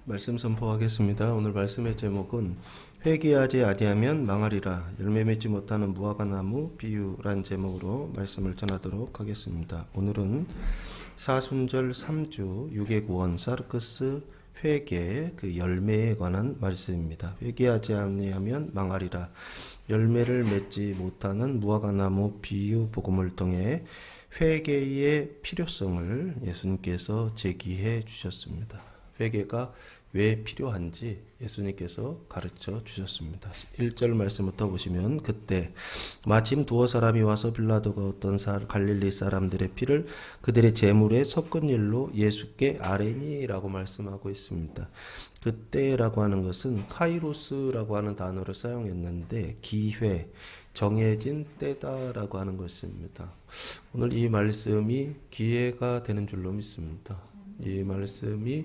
말씀 선포하겠습니다. 오늘 말씀의 제목은 회개하지 아니하면 망하리라, 열매 맺지 못하는 무화과 나무 비유란 제목으로 말씀을 전하도록 하겠습니다. 오늘은 사순절 3주 6의 구원 사르크스 회개 그 열매에 관한 말씀입니다. 회개하지 아니하면 망하리라, 열매를 맺지 못하는 무화과 나무 비유 복음을 통해 회개의 필요성을 예수님께서 제기해 주셨습니다. 회개가 왜 필요한지 예수님께서 가르쳐 주셨습니다. 1절 말씀부터 보시면, 그때 마침 두어 사람이 와서 빌라도가 어떤 갈릴리 사람들의 피를 그들의 제물에 섞은 일로 예수께 아뢰니라고 말씀하고 있습니다. 그때라고 하는 것은 카이로스라고 하는 단어를 사용했는데 기회, 정해진 때다라고 하는 것입니다. 오늘 이 말씀이 기회가 되는 줄로 믿습니다. 이 말씀이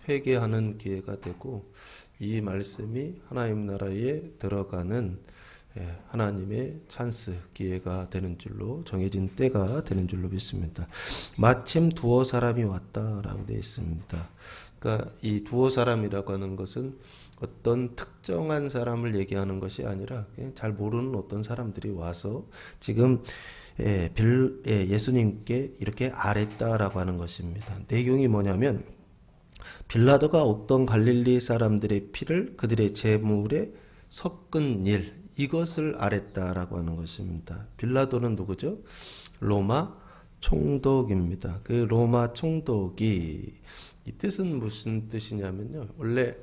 회개하는 기회가 되고, 이 말씀이 하나님 나라에 들어가는 하나님의 찬스, 기회가 되는 줄로, 정해진 때가 되는 줄로 믿습니다. 마침 두어 사람이 왔다라고 되어 있습니다. 그러니까 이 두어 사람이라고 하는 것은 어떤 특정한 사람을 얘기하는 것이 아니라 그냥 잘 모르는 어떤 사람들이 와서 지금 예수님께 이렇게 아랬다라고 하는 것입니다. 내용이 뭐냐면, 빌라도가 어떤 갈릴리 사람들의 피를 그들의 제물에 섞은 일, 이것을 아랬다라고 하는 것입니다. 빌라도는 누구죠? 로마 총독입니다. 그 로마 총독이, 이 뜻은 무슨 뜻이냐면요, 원래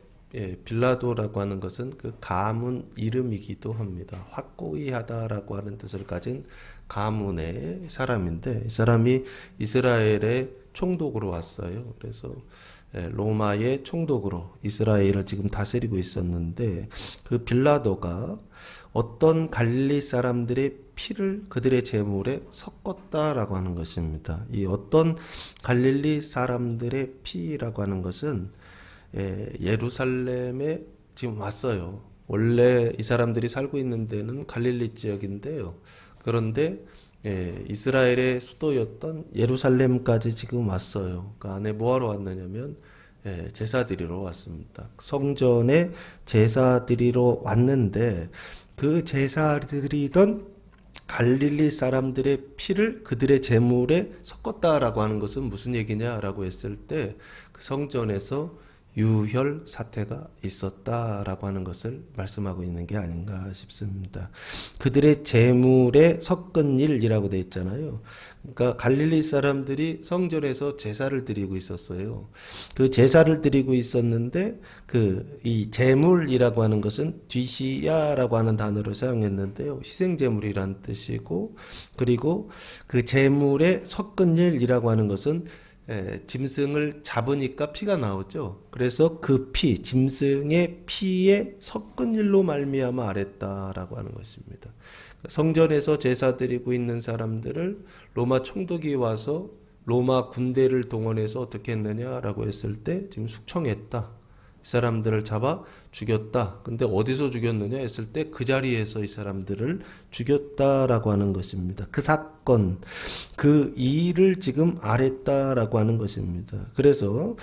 빌라도라고 하는 것은 그 가문 이름이기도 합니다. 확고히 하다라고 하는 뜻을 가진 가문의 사람인데, 이 사람이 이스라엘의 총독으로 왔어요. 그래서 로마의 총독으로 이스라엘을 지금 다스리고 있었는데, 그 빌라도가 어떤 갈릴리 사람들의 피를 그들의 제물에 섞었다라고 하는 것입니다. 이 어떤 갈릴리 사람들의 피라고 하는 것은 예루살렘에 지금 왔어요. 원래 이 사람들이 살고 있는 데는 갈릴리 지역인데요. 그런데 이스라엘의 수도였던 예루살렘까지 지금 왔어요. 그 안에 뭐하러 왔느냐면 제사 드리러 왔습니다. 성전에 제사 드리러 왔는데, 그 제사 드리던 갈릴리 사람들의 피를 그들의 제물에 섞었다라고 하는 것은 무슨 얘기냐라고 했을 때, 그 성전에서 유혈 사태가 있었다라고 하는 것을 말씀하고 있는 게 아닌가 싶습니다. 그들의 제물에 섞은 일이라고 되어 있잖아요. 그러니까 갈릴리 사람들이 성전에서 제사를 드리고 있었어요. 그 제사를 드리고 있었는데, 이 제물이라고 하는 것은 뒤시야라고 하는 단어를 사용했는데요, 희생제물이란 뜻이고, 그리고 그 제물에 섞은 일이라고 하는 것은 짐승을 잡으니까 피가 나오죠. 그래서 그 피, 짐승의 피에 섞은 일로 말미암아 아랬다라고 하는 것입니다. 성전에서 제사 드리고 있는 사람들을 로마 총독이 와서 로마 군대를 동원해서 어떻게 했느냐라고 했을 때, 지금 숙청했다. 이 사람들을 잡아 죽였다. 근데 어디서 죽였느냐 했을 때, 그 자리에서 이 사람들을 죽였다라고 하는 것입니다. 그 사건, 그 일을 지금 아랬다라고 하는 것입니다. 그래서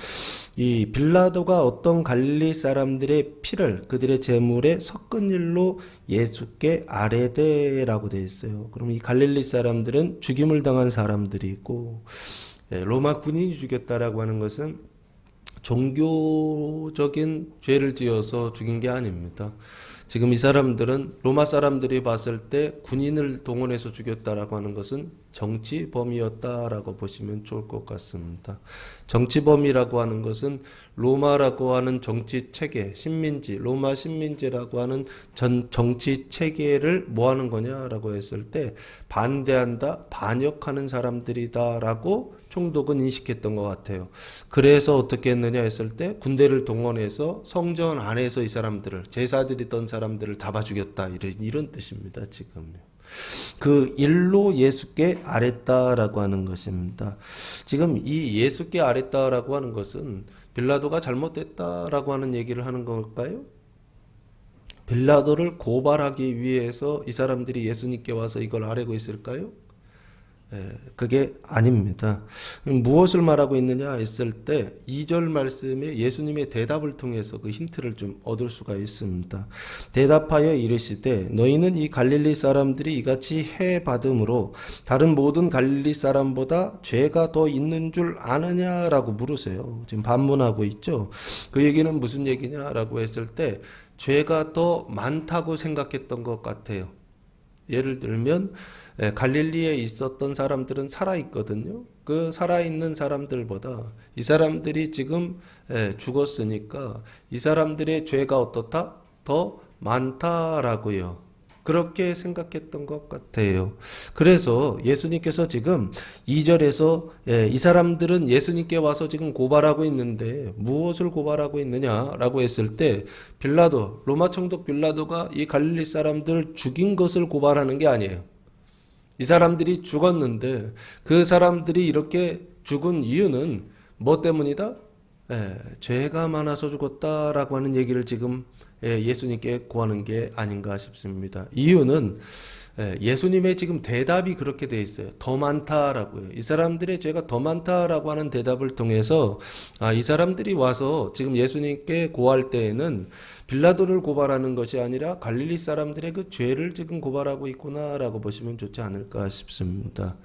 이 빌라도가 어떤 갈릴리 사람들의 피를 그들의 제물에 섞은 일로 예수께 아뢰되라고 되어 있어요. 그럼 이 갈릴리 사람들은 죽임을 당한 사람들이고, 로마 군인이 죽였다라고 하는 것은 종교적인 죄를 지어서 죽인 게 아닙니다. 지금 이 사람들은 로마 사람들이 봤을 때 군인을 동원해서 죽였다라고 하는 것은 정치범이었다라고 보시면 좋을 것 같습니다. 정치범이라고 하는 것은 로마라고 하는 정치 체계, 식민지, 로마 식민지라고 하는 정치 체계를 뭐 하는 거냐라고 했을 때, 반대한다, 반역하는 사람들이다라고 총독은 인식했던 것 같아요. 그래서 어떻게 했느냐 했을 때, 군대를 동원해서 성전 안에서 이 사람들을, 제사 드리던 사람들을 잡아 죽였다, 이런 뜻입니다. 지금요. 그 일로 예수께 아랬다라고 하는 것입니다. 지금 이 예수께 아랬다라고 하는 것은 빌라도가 잘못됐다라고 하는 얘기를 하는 걸까요? 빌라도를 고발하기 위해서 이 사람들이 예수님께 와서 이걸 아뢰고 있을까요? 그게 아닙니다. 무엇을 말하고 있느냐 했을 때 2절 말씀에 예수님의 대답을 통해서 그 힌트를 좀 얻을 수가 있습니다. 대답하여 이르시되 너희는 이 갈릴리 사람들이 이같이 해 받음으로 다른 모든 갈릴리 사람보다 죄가 더 있는 줄 아느냐라고 물으세요. 지금 반문하고 있죠. 그 얘기는 무슨 얘기냐라고 했을 때 죄가 더 많다고 생각했던 것 같아요. 예를 들면 갈릴리에 있었던 사람들은 살아있거든요. 그 살아있는 사람들보다 이 사람들이 지금 죽었으니까 이 사람들의 죄가 어떻다? 더 많다라고요. 그렇게 생각했던 것 같아요. 그래서 예수님께서 지금 2절에서 이 사람들은 예수님께 와서 지금 고발하고 있는데 무엇을 고발하고 있느냐라고 했을 때 빌라도, 로마 총독 빌라도가 이 갈릴리 사람들 죽인 것을 고발하는 게 아니에요. 이 사람들이 죽었는데 그 사람들이 이렇게 죽은 이유는 뭐 때문이다? 죄가 많아서 죽었다라고 하는 얘기를 지금 예수님께 구하는 게 아닌가 싶습니다. 이유는 예수님의 지금 대답이 그렇게 돼 있어요. 더 많다라고요. 이 사람들의 죄가 더 많다라고 하는 대답을 통해서 이 사람들이 와서 지금 예수님께 고할 때에는 빌라도를 고발하는 것이 아니라 갈릴리 사람들의 그 죄를 지금 고발하고 있구나라고 보시면 좋지 않을까 싶습니다.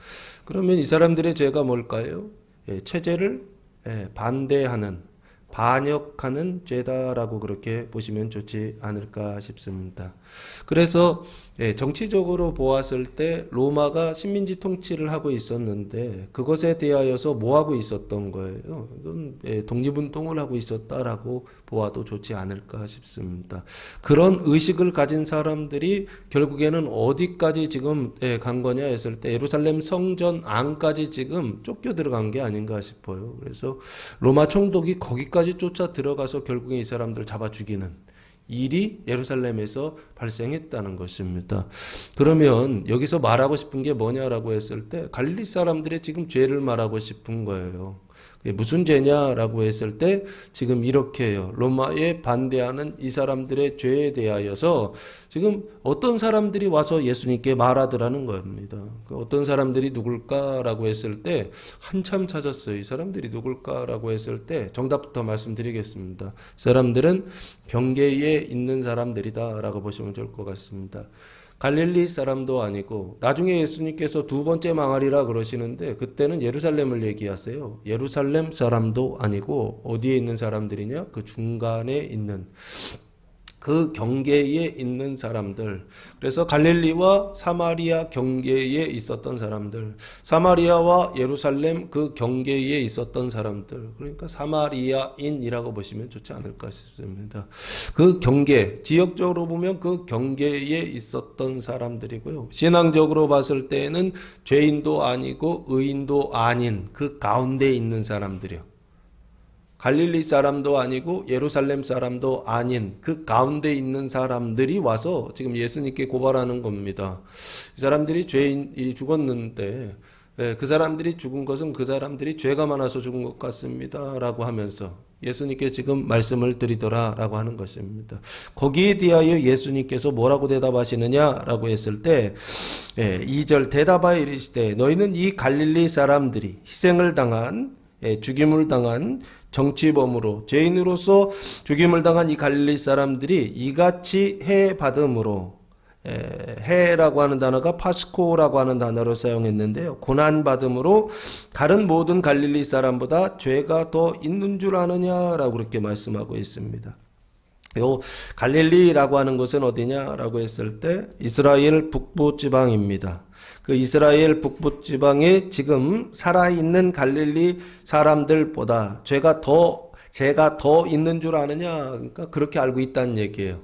그러면 이 사람들의 죄가 뭘까요? 체제를 반대하는, 반역하는 죄다라고 그렇게 보시면 좋지 않을까 싶습니다. 그래서 정치적으로 보았을 때 로마가 식민지 통치를 하고 있었는데 그것에 대하여서 뭐 하고 있었던 거예요? 이건 독립운동을 하고 있었다라고 보아도 좋지 않을까 싶습니다. 그런 의식을 가진 사람들이 결국에는 어디까지 지금 간 거냐 했을 때 예루살렘 성전 안까지 지금 쫓겨 들어간 게 아닌가 싶어요. 그래서 로마 총독이 거기까지 쫓아 들어가서 결국에 이 사람들 잡아 죽이는 일이 예루살렘에서 발생했다는 것입니다. 그러면 여기서 말하고 싶은 게 뭐냐라고 했을 때 갈릴리 사람들의 지금 죄를 말하고 싶은 거예요. 무슨 죄냐라고 했을 때 지금 이렇게 해요. 로마에 반대하는 이 사람들의 죄에 대하여서 지금 어떤 사람들이 와서 예수님께 말하더라는 겁니다. 어떤 사람들이 누굴까라고 했을 때 한참 찾았어요. 이 사람들이 누굴까라고 했을 때 정답부터 말씀드리겠습니다. 이 사람들은 경계에 있는 사람들이다라고 보시면 좋을 것 같습니다. 갈릴리 사람도 아니고 나중에 예수님께서 두 번째 망하리라 그러시는데 그때는 예루살렘을 얘기하세요. 예루살렘 사람도 아니고 어디에 있는 사람들이냐? 그 중간에 있는 그 경계에 있는 사람들. 그래서 갈릴리와 사마리아 경계에 있었던 사람들, 사마리아와 예루살렘 그 경계에 있었던 사람들, 그러니까 사마리아인이라고 보시면 좋지 않을까 싶습니다. 그 경계, 지역적으로 보면 그 경계에 있었던 사람들이고요. 신앙적으로 봤을 때는 죄인도 아니고 의인도 아닌 그 가운데 있는 사람들이요. 갈릴리 사람도 아니고 예루살렘 사람도 아닌 그 가운데 있는 사람들이 와서 지금 예수님께 고발하는 겁니다. 이 사람들이 죄인이 죽었는데 그 사람들이 죽은 것은 그 사람들이 죄가 많아서 죽은 것 같습니다 라고 하면서 예수님께 지금 말씀을 드리더라 라고 하는 것입니다. 거기에 대하여 예수님께서 뭐라고 대답하시느냐 라고 했을 때 2절 대답하여 이르시되 너희는 이 갈릴리 사람들이 희생을 당한 죽임을 당한 정치범으로 죄인으로서 죽임을 당한 이 갈릴리 사람들이 이같이 해 받음으로 해라고 하는 단어가 파스코라고 하는 단어로 사용했는데요. 고난 받음으로 다른 모든 갈릴리 사람보다 죄가 더 있는 줄 아느냐라고 그렇게 말씀하고 있습니다. 요 갈릴리라고 하는 것은 어디냐라고 했을 때 이스라엘 북부 지방입니다. 그 이스라엘 북부 지방에 지금 살아있는 갈릴리 사람들보다 죄가 더 있는 줄 아느냐? 그러니까 그렇게 알고 있다는 얘기예요.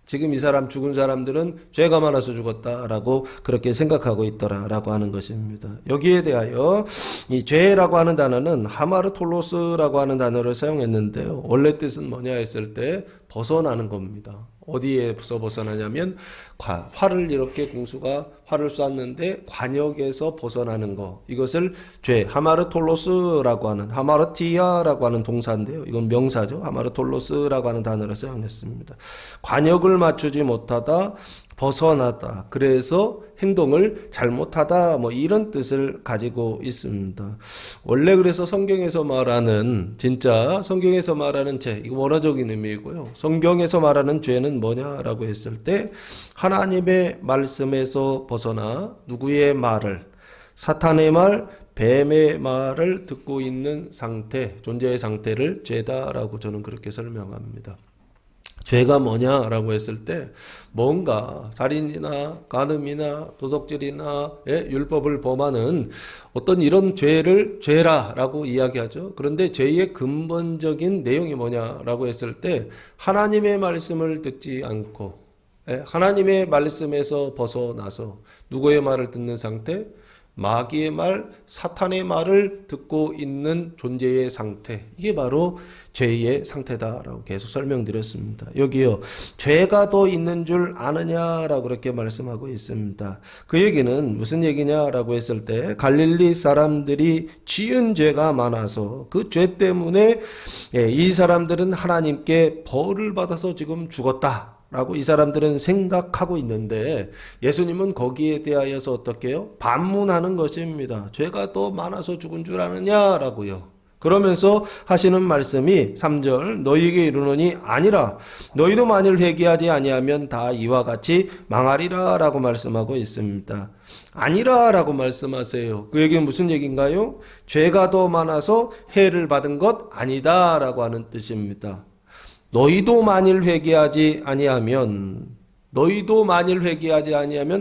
지금 이 사람 죽은 사람들은 죄가 많아서 죽었다라고 그렇게 생각하고 있더라라고 하는 것입니다. 여기에 대하여 이 죄라고 하는 단어는 하마르톨로스라고 하는 단어를 사용했는데요. 원래 뜻은 뭐냐 했을 때 벗어나는 겁니다. 어디에서 벗어나냐면 활을 이렇게 공수가 활을 쐈는데 관역에서 벗어나는 거, 이것을 죄, 하마르톨로스라고 하는, 하마르티아라고 하는 동사인데요. 이건 명사죠. 하마르톨로스라고 하는 단어를 사용했습니다. 관역을 맞추지 못하다 벗어나다. 그래서 행동을 잘못하다. 뭐 이런 뜻을 가지고 있습니다. 원래 그래서 성경에서 말하는 진짜 성경에서 말하는 죄, 이거 원어적인 의미이고요. 성경에서 말하는 죄는 뭐냐라고 했을 때 하나님의 말씀에서 벗어나 누구의 말을 사탄의 말, 뱀의 말을 듣고 있는 상태, 존재의 상태를 죄다라고 저는 그렇게 설명합니다. 죄가 뭐냐라고 했을 때 뭔가 살인이나 간음이나 도둑질이나 율법을 범하는 어떤 이런 죄를 죄라라고 이야기하죠. 그런데 죄의 근본적인 내용이 뭐냐라고 했을 때 하나님의 말씀을 듣지 않고 하나님의 말씀에서 벗어나서 누구의 말을 듣는 상태? 마귀의 말, 사탄의 말을 듣고 있는 존재의 상태. 이게 바로 죄의 상태다라고 계속 설명드렸습니다. 여기요. 죄가 더 있는 줄 아느냐라고 그렇게 말씀하고 있습니다. 그 얘기는 무슨 얘기냐라고 했을 때 갈릴리 사람들이 지은 죄가 많아서 그 죄 때문에 이 사람들은 하나님께 벌을 받아서 지금 죽었다. 라고 이 사람들은 생각하고 있는데 예수님은 거기에 대하여서 어떻게 해요? 반문하는 것입니다. 죄가 더 많아서 죽은 줄 아느냐라고요. 그러면서 하시는 말씀이 3절 너희에게 이르노니 아니라 너희도 만일 회개하지 아니하면 다 이와 같이 망하리라 라고 말씀하고 있습니다. 아니라 라고 말씀하세요. 그 얘기는 무슨 얘기인가요? 죄가 더 많아서 해를 받은 것 아니다 라고 하는 뜻입니다. 너희도 만일 회개하지 아니하면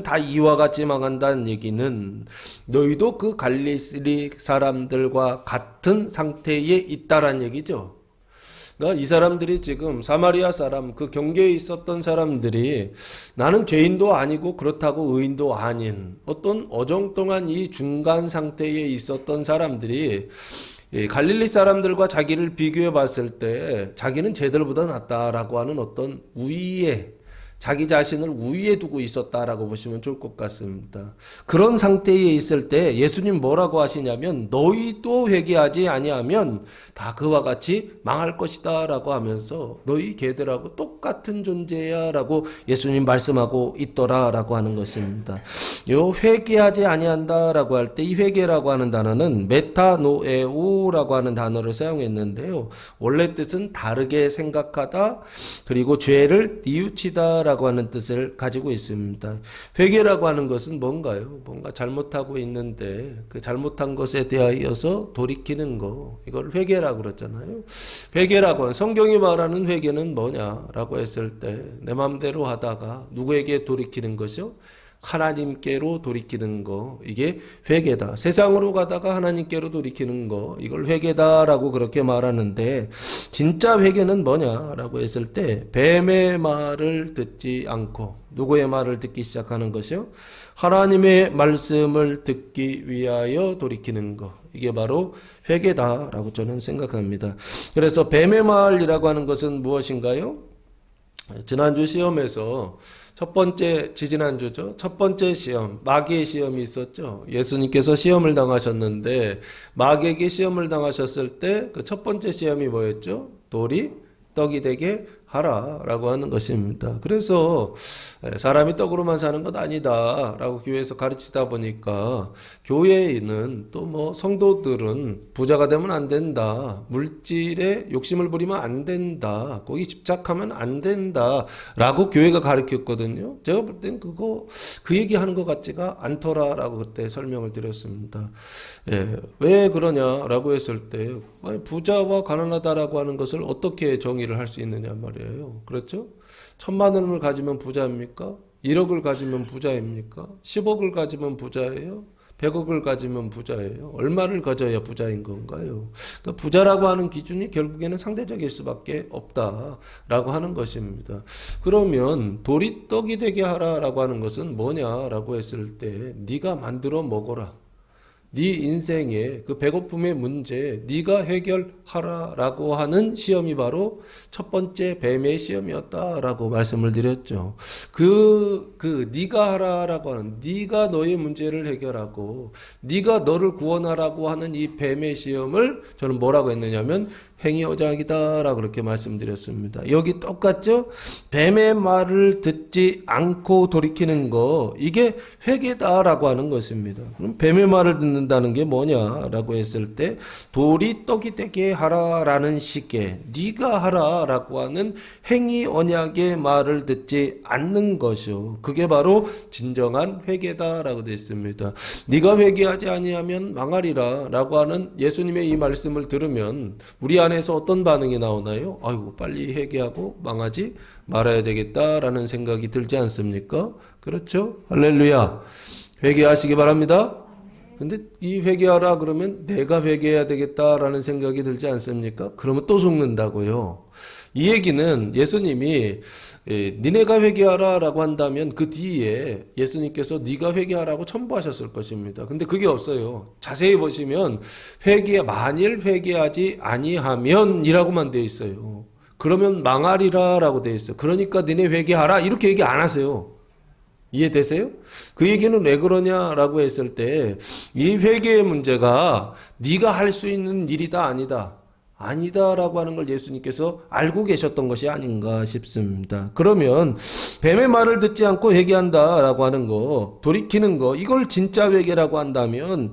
다 이와 같이 망한다는 얘기는 너희도 그 갈릴리 사람들과 같은 상태에 있다란 얘기죠. 그러니까 이 사람들이 지금 사마리아 사람 그 경계에 있었던 사람들이 나는 죄인도 아니고 그렇다고 의인도 아닌 어떤 어정쩡한 이 중간 상태에 있었던 사람들이 갈릴리 사람들과 자기를 비교해 봤을 때 자기는 쟤들보다 낫다라고 하는 어떤 우위에 자기 자신을 우위에 두고 있었다라고 보시면 좋을 것 같습니다. 그런 상태에 있을 때 예수님 뭐라고 하시냐면 너희도 회개하지 아니하면 다 그와 같이 망할 것이다 라고 하면서 너희 걔들하고 똑같은 존재야 라고 예수님 말씀하고 있더라 라고 하는 것입니다. 요 회개하지 아니한다 라고 할 때 이 회개라고 하는 단어는 메타노에오 라고 하는 단어를 사용했는데요. 원래 뜻은 다르게 생각하다 그리고 죄를 뉘우치다 라고 하는 뜻을 가지고 있습니다. 회개라고 하는 것은 뭔가요? 뭔가 잘못하고 있는데 그 잘못한 것에 대하여서 돌이키는 거 이걸 회개라고 그러잖아요. 회개라고 하는 성경이 말하는 회개는 뭐냐라고 했을 때 내 마음대로 하다가 누구에게 돌이키는 것이요? 하나님께로 돌이키는 거 이게 회개다. 세상으로 가다가 하나님께로 돌이키는 거 이걸 회개다라고 그렇게 말하는데 진짜 회개는 뭐냐라고 했을 때 뱀의 말을 듣지 않고 누구의 말을 듣기 시작하는 것이요? 하나님의 말씀을 듣기 위하여 돌이키는 거 이게 바로 회개다라고 저는 생각합니다. 그래서 뱀의 말이라고 하는 것은 무엇인가요? 지난주 시험에서 지지난주죠. 첫 번째 시험, 마귀의 시험이 있었죠. 예수님께서 시험을 당하셨는데, 마귀에게 시험을 당하셨을 때, 그 첫 번째 시험이 뭐였죠? 돌이 떡이 되게 하라라고 하는 것입니다. 그래서 사람이 떡으로만 사는 것 아니다 라고 교회에서 가르치다 보니까 교회에 있는 또 뭐 성도들은 부자가 되면 안 된다, 물질에 욕심을 부리면 안 된다, 거기 집착하면 안 된다 라고 교회가 가르쳤거든요. 제가 볼 땐 그 얘기하는 것 같지가 않더라라고 그때 설명을 드렸습니다. 왜 그러냐라고 했을 때 부자와 가난하다라고 하는 것을 어떻게 정의를 할 수 있느냐 말이에요. 그렇죠? 1,000만 원을 가지면 부자입니까? 1억을 가지면 부자입니까? 10억을 가지면 부자예요? 100억을 가지면 부자예요? 얼마를 가져야 부자인 건가요? 그러니까 부자라고 하는 기준이 결국에는 상대적일 수밖에 없다라고 하는 것입니다. 그러면 돌이 떡이 되게 하라라고 하는 것은 뭐냐라고 했을 때 네가 만들어 먹어라. 네 인생의 그 배고픔의 문제 네가 해결하라라고 하는 시험이 바로 첫 번째 뱀의 시험이었다라고 말씀을 드렸죠. 네가 하라라고 하는 네가 너의 문제를 해결하고 네가 너를 구원하라고 하는 이 뱀의 시험을 저는 뭐라고 했느냐면 행위 언약이다라고 그렇게 말씀드렸습니다. 여기 똑같죠? 뱀의 말을 듣지 않고 돌이키는 거, 이게 회개다라고 하는 것입니다. 그럼 뱀의 말을 듣는다는 게 뭐냐라고 했을 때 돌이 떡이 되게 하라라는 식의 네가 하라라고 하는 행위 언약의 말을 듣지 않는 것이요. 그게 바로 진정한 회개다라고 되어 있습니다. 네가 회개하지 아니하면 망하리라라고 하는 예수님의 이 말씀을 들으면 우리 안에서 어떤 반응이 나오나요? 아이고, 빨리 회개하고 망하지 말아야 되겠다라는 생각이 들지 않습니까? 그렇죠? 할렐루야. 회개하시기 바랍니다. 근데 이 회개하라 그러면 내가 회개해야 되겠다라는 생각이 들지 않습니까? 그러면 또 속는다고요. 이 얘기는 예수님이 니네가 회개하라 라고 한다면 그 뒤에 예수님께서 네가 회개하라고 첨부하셨을 것입니다. 근데 그게 없어요. 자세히 보시면 만일 회개하지 아니하면 이라고만 되어 있어요. 그러면 망하리라 라고 되어 있어요. 그러니까 니네 회개하라 이렇게 얘기 안 하세요. 이해되세요? 그 얘기는 왜 그러냐라고 했을 때 이 회개의 문제가 네가 할 수 있는 일이다 아니다라고 하는 걸 예수님께서 알고 계셨던 것이 아닌가 싶습니다. 그러면 뱀의 말을 듣지 않고 회개한다라고 하는 거, 돌이키는 거, 이걸 진짜 회개라고 한다면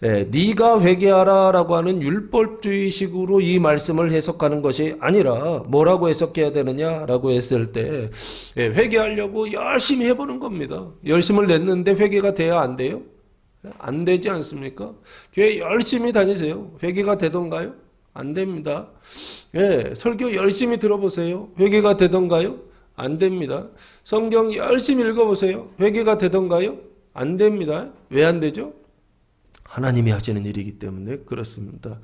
네가 회개하라라고 하는 율법주의식으로 이 말씀을 해석하는 것이 아니라 뭐라고 해석해야 되느냐라고 했을 때 회개하려고 열심히 해보는 겁니다. 열심을 냈는데 회개가 돼야 안 돼요? 안 되지 않습니까? 교회 열심히 다니세요. 회개가 되던가요? 안 됩니다. 예, 설교 열심히 들어보세요. 회개가 되던가요? 안 됩니다. 성경 열심히 읽어보세요. 회개가 되던가요? 안 됩니다. 왜 안 되죠? 하나님이 하시는 일이기 때문에 그렇습니다.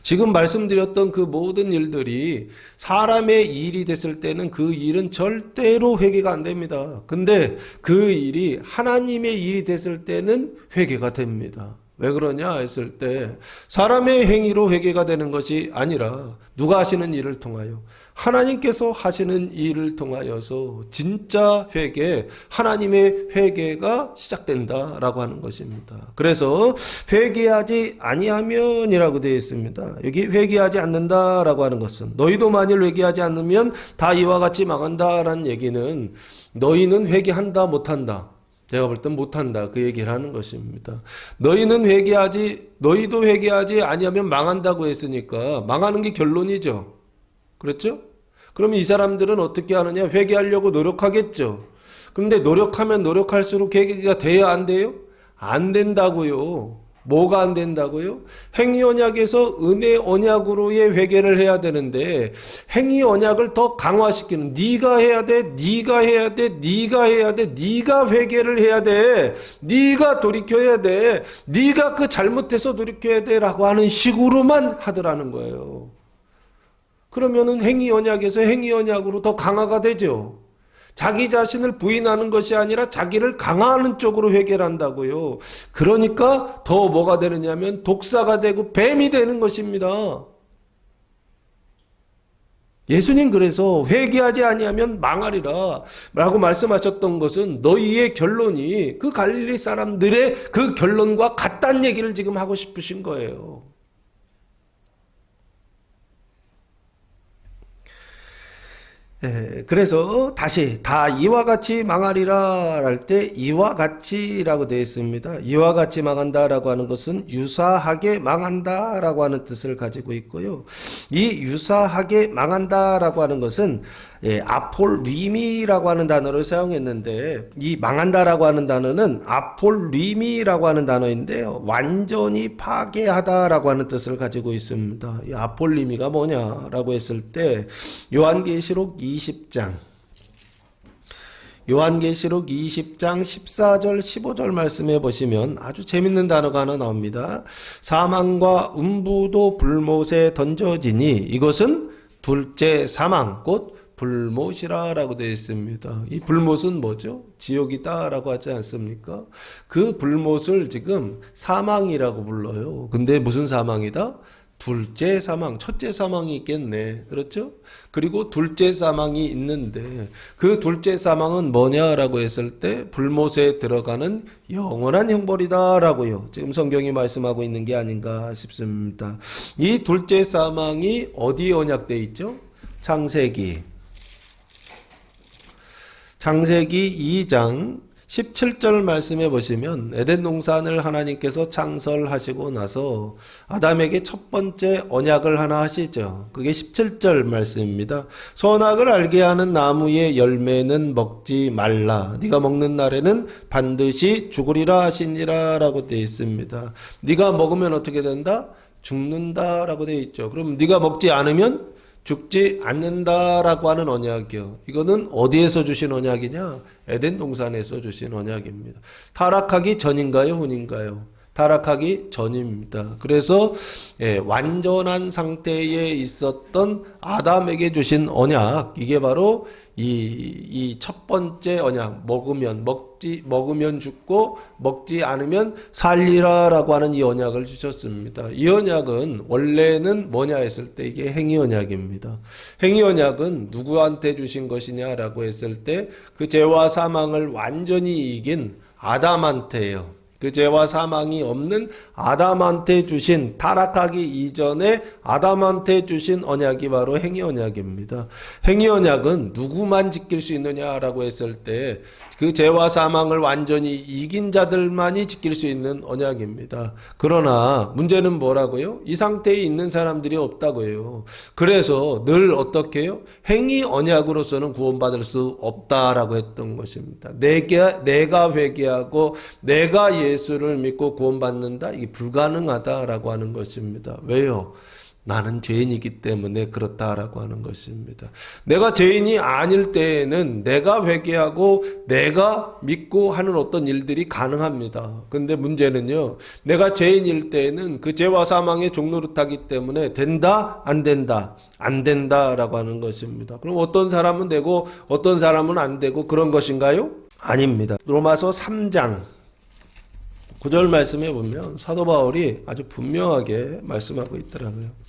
지금 말씀드렸던 그 모든 일들이 사람의 일이 됐을 때는 그 일은 절대로 회개가 안 됩니다. 근데 그 일이 하나님의 일이 됐을 때는 회개가 됩니다. 왜 그러냐 했을 때 사람의 행위로 회개가 되는 것이 아니라 누가 하시는 일을 통하여 하나님께서 하시는 일을 통하여서 진짜 회개, 하나님의 회개가 시작된다라고 하는 것입니다. 그래서 회개하지 아니하면이라고 되어 있습니다. 여기 회개하지 않는다라고 하는 것은 너희도 만일 회개하지 않으면 다 이와 같이 망한다라는 얘기는 너희는 회개한다 못한다. 제가 볼 땐 못한다. 그 얘기를 하는 것입니다. 너희도 회개하지 아니하면 망한다고 했으니까 망하는 게 결론이죠. 그렇죠? 그러면 이 사람들은 어떻게 하느냐? 회개하려고 노력하겠죠. 그런데 노력하면 노력할수록 회개가 돼야 안 돼요? 안 된다고요. 뭐가 안 된다고요? 행위 언약에서 은혜 언약으로의 회개를 해야 되는데 행위 언약을 더 강화시키는 네가 해야 돼, 네가 해야 돼, 네가 해야 돼, 네가 회개를 해야 돼, 네가 돌이켜야 돼, 네가 그 잘못해서 돌이켜야 돼라고 하는 식으로만 하더라는 거예요. 그러면은 행위 언약에서 행위 언약으로 더 강화가 되죠. 자기 자신을 부인하는 것이 아니라 자기를 강화하는 쪽으로 회개를 한다고요. 그러니까 더 뭐가 되느냐면 독사가 되고 뱀이 되는 것입니다. 예수님 그래서 회개하지 아니하면 망하리라 라고 말씀하셨던 것은 너희의 결론이 그 갈릴리 사람들의 그 결론과 같다는 얘기를 지금 하고 싶으신 거예요. 그래서 다시 다 이와 같이 망하리라 할 때 이와 같이라고 되어 있습니다. 이와 같이 망한다라고 하는 것은 유사하게 망한다라고 하는 뜻을 가지고 있고요. 이 유사하게 망한다라고 하는 것은 아폴리미라고 하는 단어를 사용했는데 이 망한다라고 하는 단어는 아폴리미라고 하는 단어인데요. 완전히 파괴하다라고 하는 뜻을 가지고 있습니다. 이 아폴리미가 뭐냐라고 했을 때 요한계시록 20장 14절 15절 말씀해 보시면 아주 재밌는 단어가 하나 나옵니다. 사망과 음부도 불못에 던져지니 이것은 둘째 사망 곧 불못이라고 되어 있습니다. 이 불못은 뭐죠? 지옥이다라고 하지 않습니까? 그 불못을 지금 사망이라고 불러요. 근데 무슨 사망이다? 둘째 사망, 첫째 사망이 있겠네. 그렇죠? 그리고 둘째 사망이 있는데 그 둘째 사망은 뭐냐라고 했을 때 불못에 들어가는 영원한 형벌이다라고요. 지금 성경이 말씀하고 있는 게 아닌가 싶습니다. 이 둘째 사망이 어디에 언약되어 있죠? 창세기 2장 17절 말씀해 보시면 에덴 동산을 하나님께서 창설하시고 나서 아담에게 첫 번째 언약을 하나 하시죠. 그게 17절 말씀입니다. 선악을 알게 하는 나무의 열매는 먹지 말라. 네가 먹는 날에는 반드시 죽으리라 하시니라 라고 되어 있습니다. 네가 먹으면 어떻게 된다? 죽는다 라고 되어 있죠. 그럼 네가 먹지 않으면 죽지 않는다라고 하는 언약이요. 이거는 어디에서 주신 언약이냐? 에덴 동산에서 주신 언약입니다. 타락하기 전인가요? 후인가요? 타락하기 전입니다. 그래서 완전한 상태에 있었던 아담에게 주신 언약, 이게 바로 이 첫 번째 언약, 먹으면 죽고 먹지 않으면 살리라라고 하는 이 언약을 주셨습니다. 이 언약은 원래는 뭐냐 했을 때 이게 행위 언약입니다. 행위 언약은 누구한테 주신 것이냐라고 했을 때 그 죄와 사망을 완전히 이긴 아담한테예요. 그 죄와 사망이 없는 아담한테 주신, 타락하기 이전에 아담한테 주신 언약이 바로 행위 언약입니다. 행위 언약은 누구만 지킬 수 있느냐라고 했을 때 그 죄와 사망을 완전히 이긴 자들만이 지킬 수 있는 언약입니다. 그러나 문제는 뭐라고요? 이 상태에 있는 사람들이 없다고요. 그래서 늘 어떻게 해요? 행위 언약으로서는 구원받을 수 없다라고 했던 것입니다. 내가 회개하고 내가 예수를 믿고 구원받는다? 이게 불가능하다라고 하는 것입니다. 왜요? 나는 죄인이기 때문에 그렇다라고 하는 것입니다. 내가 죄인이 아닐 때에는 내가 회개하고 내가 믿고 하는 어떤 일들이 가능합니다. 근데 문제는요, 내가 죄인일 때에는 그 죄와 사망의 종노릇하기 때문에 된다? 안 된다? 안 된다라고 하는 것입니다. 그럼 어떤 사람은 되고 어떤 사람은 안 되고 그런 것인가요? 아닙니다. 로마서 3장 9절 말씀해 보면 사도 바울이 아주 분명하게 말씀하고 있더라고요.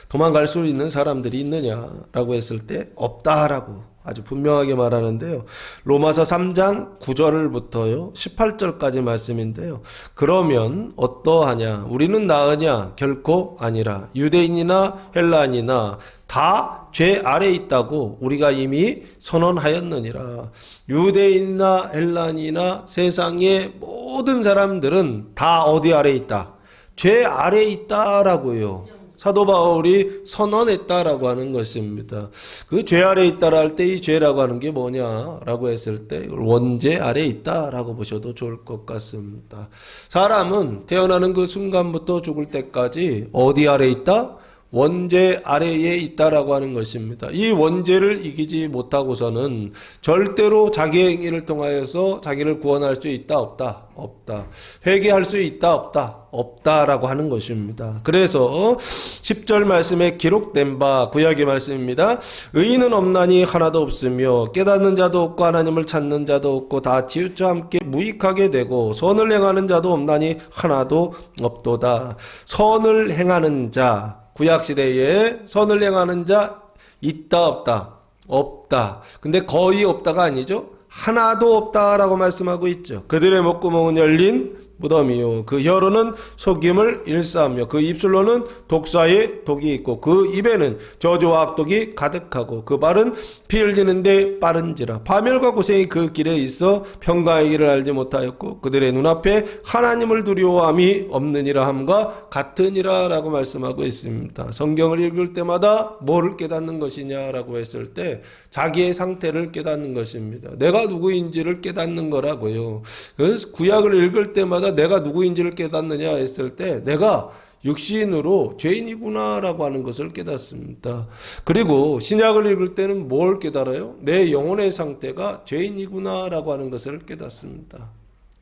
도망갈 수 있는 사람들이 있느냐라고 했을 때 없다라고 아주 분명하게 말하는데요. 로마서 3장 9절부터요 18절까지 말씀인데요. 그러면 어떠하냐? 우리는 나으냐? 결코 아니라. 유대인이나 헬라인이나 다 죄 아래 있다고 우리가 이미 선언하였느니라. 유대인이나 헬라인이나 세상의 모든 사람들은 다 어디 아래 있다? 죄 아래 있다라고요. 사도 바울이 선언했다라고 하는 것입니다. 그 죄 아래 있다라 할 때 이 죄라고 하는 게 뭐냐라고 했을 때 원죄 아래 있다라고 보셔도 좋을 것 같습니다. 사람은 태어나는 그 순간부터 죽을 때까지 어디 아래 있다? 원죄 아래에 있다라고 하는 것입니다. 이 원죄를 이기지 못하고서는 절대로 자기 행위를 통하여서 자기를 구원할 수 있다 없다? 없다. 회개할 수 있다 없다? 없다라고 하는 것입니다. 그래서 10절 말씀에 기록된 바 구약의 말씀입니다. 의인은 없나니 하나도 없으며 깨닫는 자도 없고 하나님을 찾는 자도 없고 다 지우쳐 함께 무익하게 되고 선을 행하는 자도 없나니 하나도 없도다. 선을 행하는 자, 구약시대에 선을 행하는 자 있다 없다? 없다. 근데 거의 없다가 아니죠. 하나도 없다라고 말씀하고 있죠. 그들의 목구멍은 열린 무덤이요 그 혀로는 속임을 일삼며 그 입술로는 독사의 독이 있고 그 입에는 저주와 악독이 가득하고 그 발은 피 흘리는데 빠른지라. 파멸과 고생이 그 길에 있어 평강의 길을 알지 못하였고 그들의 눈앞에 하나님을 두려워함이 없느니라 함과 같으니라 라고 말씀하고 있습니다. 성경을 읽을 때마다 뭐를 깨닫는 것이냐라고 했을 때 자기의 상태를 깨닫는 것입니다. 내가 누구인지를 깨닫는 거라고요. 그래서 구약을 읽을 때마다 내가 누구인지를 깨닫느냐 했을 때 내가 육신으로 죄인이구나라고 하는 것을 깨닫습니다. 그리고 신약을 읽을 때는 뭘 깨달아요? 내 영혼의 상태가 죄인이구나라고 하는 것을 깨닫습니다.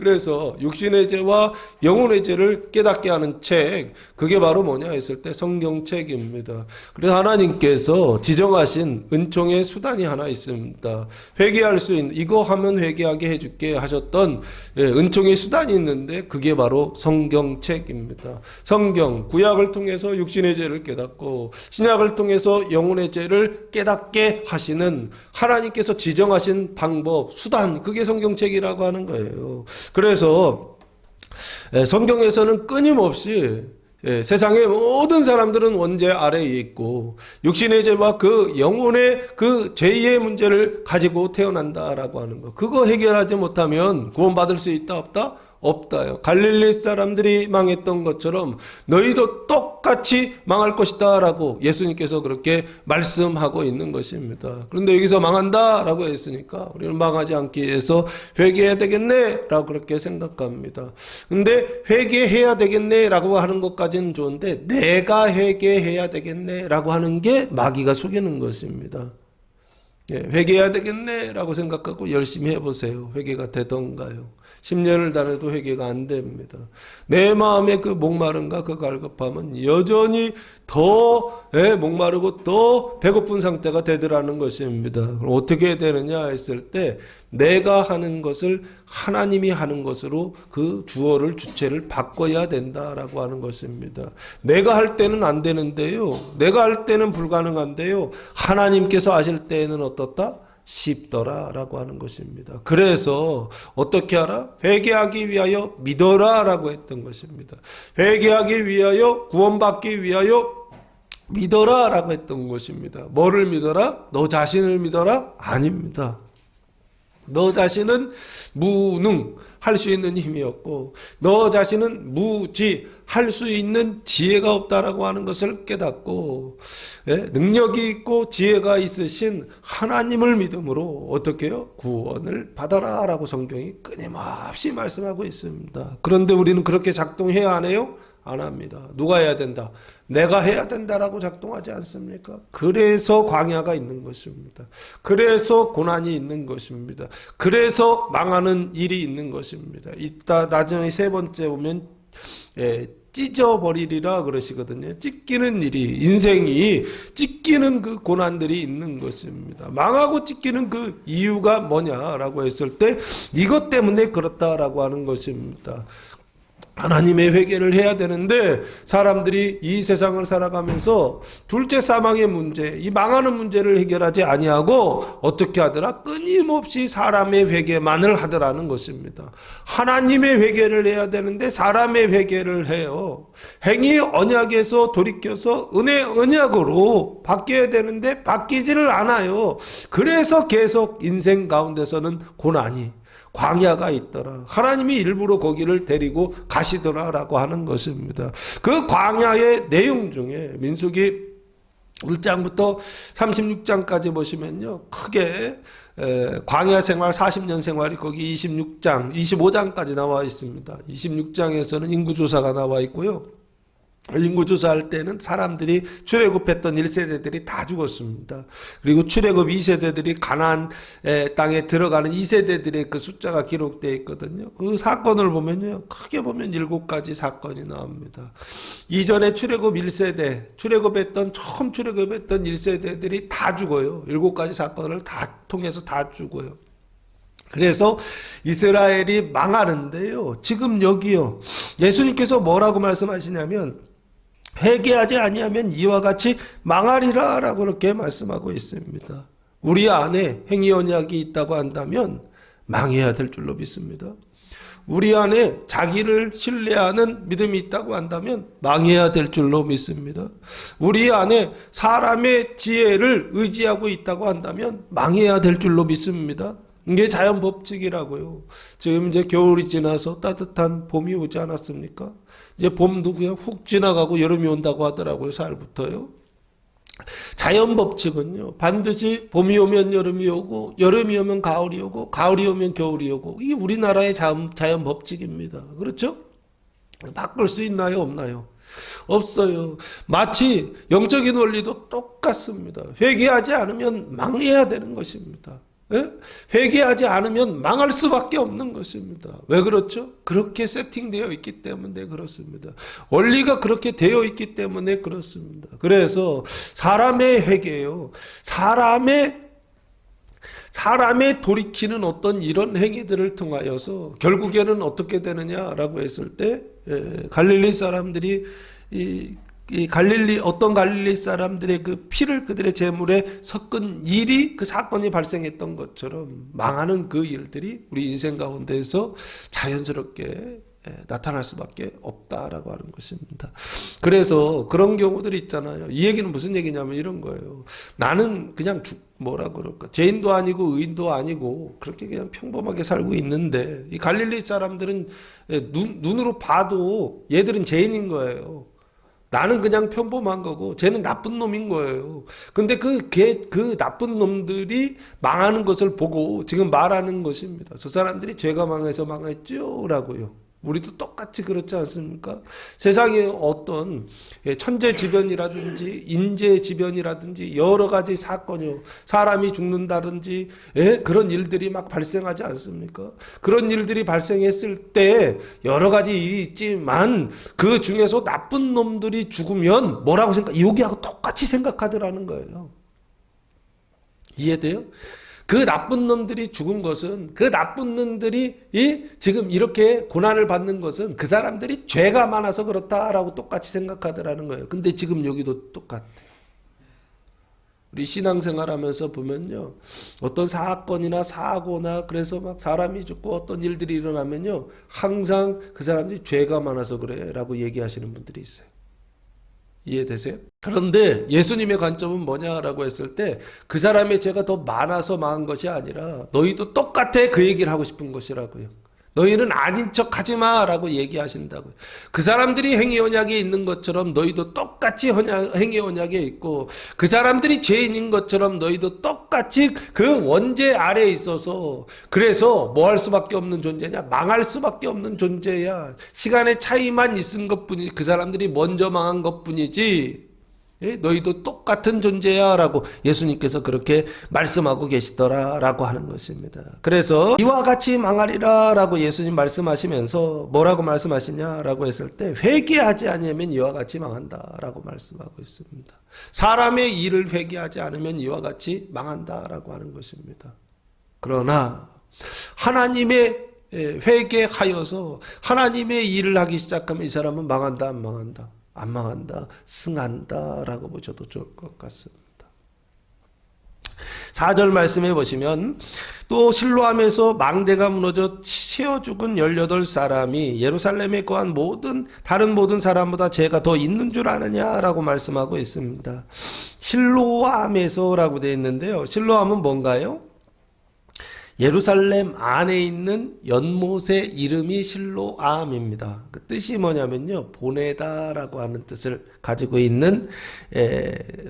그래서 육신의 죄와 영혼의 죄를 깨닫게 하는 책, 그게 바로 뭐냐 했을 때 성경책입니다. 그래서 하나님께서 지정하신 은총의 수단이 하나 있습니다. 회개할 수 있는, 이거 하면 회개하게 해줄게 하셨던 은총의 수단이 있는데 그게 바로 성경책입니다. 성경, 구약을 통해서 육신의 죄를 깨닫고 신약을 통해서 영혼의 죄를 깨닫게 하시는 하나님께서 지정하신 방법, 수단, 그게 성경책이라고 하는 거예요. 그래서 성경에서는 끊임없이 세상의 모든 사람들은 원죄 아래에 있고 육신의 죄와 그 영혼의 그 죄의 문제를 가지고 태어난다라고 하는 거, 그거 해결하지 못하면 구원받을 수 있다 없다? 없다요. 갈릴리 사람들이 망했던 것처럼 너희도 똑같이 망할 것이다 라고 예수님께서 그렇게 말씀하고 있는 것입니다. 그런데 여기서 망한다 라고 했으니까 우리는 망하지 않기 위해서 회개해야 되겠네 라고 그렇게 생각합니다. 근데 회개해야 되겠네 라고 하는 것까지는 좋은데 내가 회개해야 되겠네 라고 하는 게 마귀가 속이는 것입니다. 회개해야 되겠네 라고 생각하고 열심히 해보세요. 회개가 되던가요? 10년을 다녀도 회개가 안 됩니다. 내 마음의 그 목마름과 그 갈급함은 여전히 더 목마르고 더 배고픈 상태가 되더라는 것입니다. 그럼 어떻게 되느냐 했을 때 내가 하는 것을 하나님이 하는 것으로 그 주어를 주체를 바꿔야 된다라고 하는 것입니다. 내가 할 때는 안 되는데요. 내가 할 때는 불가능한데요. 하나님께서 하실 때에는 어떻다? 쉽더라 라고 하는 것입니다. 그래서 어떻게 하라? 회개하기 위하여 믿어라 라고 했던 것입니다. 회개하기 위하여 구원받기 위하여 믿어라 라고 했던 것입니다. 뭐를 믿어라? 너 자신을 믿어라? 아닙니다. 너 자신은 무능, 할 수 있는 힘이 없고 너 자신은 무지, 할 수 있는 지혜가 없다라고 하는 것을 깨닫고 능력이 있고 지혜가 있으신 하나님을 믿음으로 어떻게 해요? 구원을 받아라 라고 성경이 끊임없이 말씀하고 있습니다. 그런데 우리는 그렇게 작동해야 안 해요? 안 합니다. 누가 해야 된다? 내가 해야 된다라고 작동하지 않습니까? 그래서 광야가 있는 것입니다. 그래서 고난이 있는 것입니다. 그래서 망하는 일이 있는 것입니다. 이따 나중에 세 번째 보면 찢어버리리라 그러시거든요. 찢기는 일이, 인생이 찢기는 그 고난들이 있는 것입니다. 망하고 찢기는 그 이유가 뭐냐라고 했을 때 이것 때문에 그렇다라고 하는 것입니다. 하나님의 회개를 해야 되는데 사람들이 이 세상을 살아가면서 둘째 사망의 문제, 이 망하는 문제를 해결하지 아니하고 어떻게 하더라? 끊임없이 사람의 회개만을 하더라는 것입니다. 하나님의 회개를 해야 되는데 사람의 회개를 해요. 행위 언약에서 돌이켜서 은혜 언약으로 바뀌어야 되는데 바뀌지를 않아요. 그래서 계속 인생 가운데서는 고난이, 광야가 있더라. 하나님이 일부러 거기를 데리고 가시더라라고 하는 것입니다. 그 광야의 내용 중에 민수기 1장부터 36장까지 보시면요, 크게 광야 생활 40년 생활이 거기 26장, 25장까지 나와 있습니다. 26장에서는 인구조사가 나와 있고요. 인구조사할 때는 사람들이 출애굽했던 1세대들이 다 죽었습니다. 그리고 출애굽 2세대들이 가나안 땅에 들어가는 2세대들의 그 숫자가 기록되어 있거든요. 그 사건을 보면요, 크게 보면 7가지 사건이 나옵니다. 이전에 출애굽 1세대, 처음 출애굽했던 1세대들이 다 죽어요. 7가지 사건을 다 통해서 다 죽어요. 그래서 이스라엘이 망하는데요, 지금 여기요, 예수님께서 뭐라고 말씀하시냐면 회개하지 아니하면 이와 같이 망하리라 라고 그렇게 말씀하고 있습니다. 우리 안에 행위 언약이 있다고 한다면 망해야 될 줄로 믿습니다. 우리 안에 자기를 신뢰하는 믿음이 있다고 한다면 망해야 될 줄로 믿습니다. 우리 안에 사람의 지혜를 의지하고 있다고 한다면 망해야 될 줄로 믿습니다. 이게 자연 법칙이라고요. 지금 이제 겨울이 지나서 따뜻한 봄이 오지 않았습니까? 이제 봄도 그냥 훅 지나가고 여름이 온다고 하더라고요. 4월부터요. 자연 법칙은요, 반드시 봄이 오면 여름이 오고 여름이 오면 가을이 오고 가을이 오면 겨울이 오고, 이게 우리나라의 자연 법칙입니다. 그렇죠? 바꿀 수 있나요? 없나요? 없어요. 마치 영적인 원리도 똑같습니다. 회개하지 않으면 망해야 되는 것입니다. 예? 회개하지 않으면 망할 수밖에 없는 것입니다. 왜 그렇죠? 그렇게 세팅되어 있기 때문에 그렇습니다. 원리가 그렇게 되어 있기 때문에 그렇습니다. 그래서 사람의 회개요. 사람의 돌이키는 어떤 이런 행위들을 통하여서 결국에는 어떻게 되느냐라고 했을 때 갈릴리 사람들이 어떤 갈릴리 사람들의 그 피를 그들의 제물에 섞은 일이 그 사건이 발생했던 것처럼 망하는 그 일들이 우리 인생 가운데에서 자연스럽게 나타날 수밖에 없다라고 하는 것입니다. 그래서 그런 경우들이 있잖아요. 이 얘기는 무슨 얘기냐면 이런 거예요. 나는 그냥 뭐라 그럴까? 죄인도 아니고 의인도 아니고 그렇게 그냥 평범하게 살고 있는데 이 갈릴리 사람들은 눈으로 봐도 얘들은 죄인인 거예요. 나는 그냥 평범한 거고 쟤는 나쁜 놈인 거예요. 근데 그 나쁜 놈들이 망하는 것을 보고 지금 말하는 것입니다. 저 사람들이 죄가 망해서 망했죠 라고요. 우리도 똑같이 그렇지 않습니까? 세상에 어떤 천재지변이라든지 인재지변이라든지 여러 가지 사건이요. 사람이 죽는다든지 그런 일들이 막 발생하지 않습니까? 그런 일들이 발생했을 때 여러 가지 일이 있지만 그 중에서 나쁜 놈들이 죽으면 뭐라고 여기하고 똑같이 생각하더라는 거예요. 이해돼요? 그 나쁜 놈들이 죽은 것은 그 나쁜 놈들이 지금 이렇게 고난을 받는 것은 그 사람들이 죄가 많아서 그렇다라고 똑같이 생각하더라는 거예요. 근데 지금 여기도 똑같아. 우리 신앙생활 하면서 보면요. 어떤 사건이나 사고나 그래서 막 사람이 죽고 어떤 일들이 일어나면요. 항상 그 사람들이 죄가 많아서 그래 라고 얘기하시는 분들이 있어요. 이해되세요? 그런데 예수님의 관점은 뭐냐라고 했을 때 그 사람의 죄가 더 많아서 망한 것이 아니라 너희도 똑같아 그 얘기를 하고 싶은 것이라고요. 너희는 아닌 척 하지 마라고 얘기하신다고요. 그 사람들이 행위 언약에 있는 것처럼 너희도 똑같이 행위 언약에 있고 그 사람들이 죄인인 것처럼 너희도 똑같이 그 원죄 아래에 있어서 그래서 뭐 할 수밖에 없는 존재냐? 망할 수밖에 없는 존재야. 시간의 차이만 있은 것뿐이지 그 사람들이 먼저 망한 것뿐이지 너희도 똑같은 존재야 라고 예수님께서 그렇게 말씀하고 계시더라 라고 하는 것입니다. 그래서 이와 같이 망하리라 라고 예수님 말씀하시면서 뭐라고 말씀하시냐 라고 했을 때 회개하지 않으면 이와 같이 망한다 라고 말씀하고 있습니다. 사람의 일을 회개하지 않으면 이와 같이 망한다 라고 하는 것입니다. 그러나 하나님의 회개하여서 하나님의 일을 하기 시작하면 이 사람은 망한다 안 망한다? 안 망한다, 승한다 라고 보셔도 좋을 것 같습니다. 4절 말씀해 보시면 또 실로암에서 망대가 무너져 치어 죽은 18사람이 예루살렘에 거한 다른 모든 사람보다 죄가 더 있는 줄 아느냐라고 말씀하고 있습니다. 실로암에서 라고 되어 있는데요. 실로암은 뭔가요? 예루살렘 안에 있는 연못의 이름이 실로암입니다. 그 뜻이 뭐냐면요. 보내다라고 하는 뜻을 가지고 있는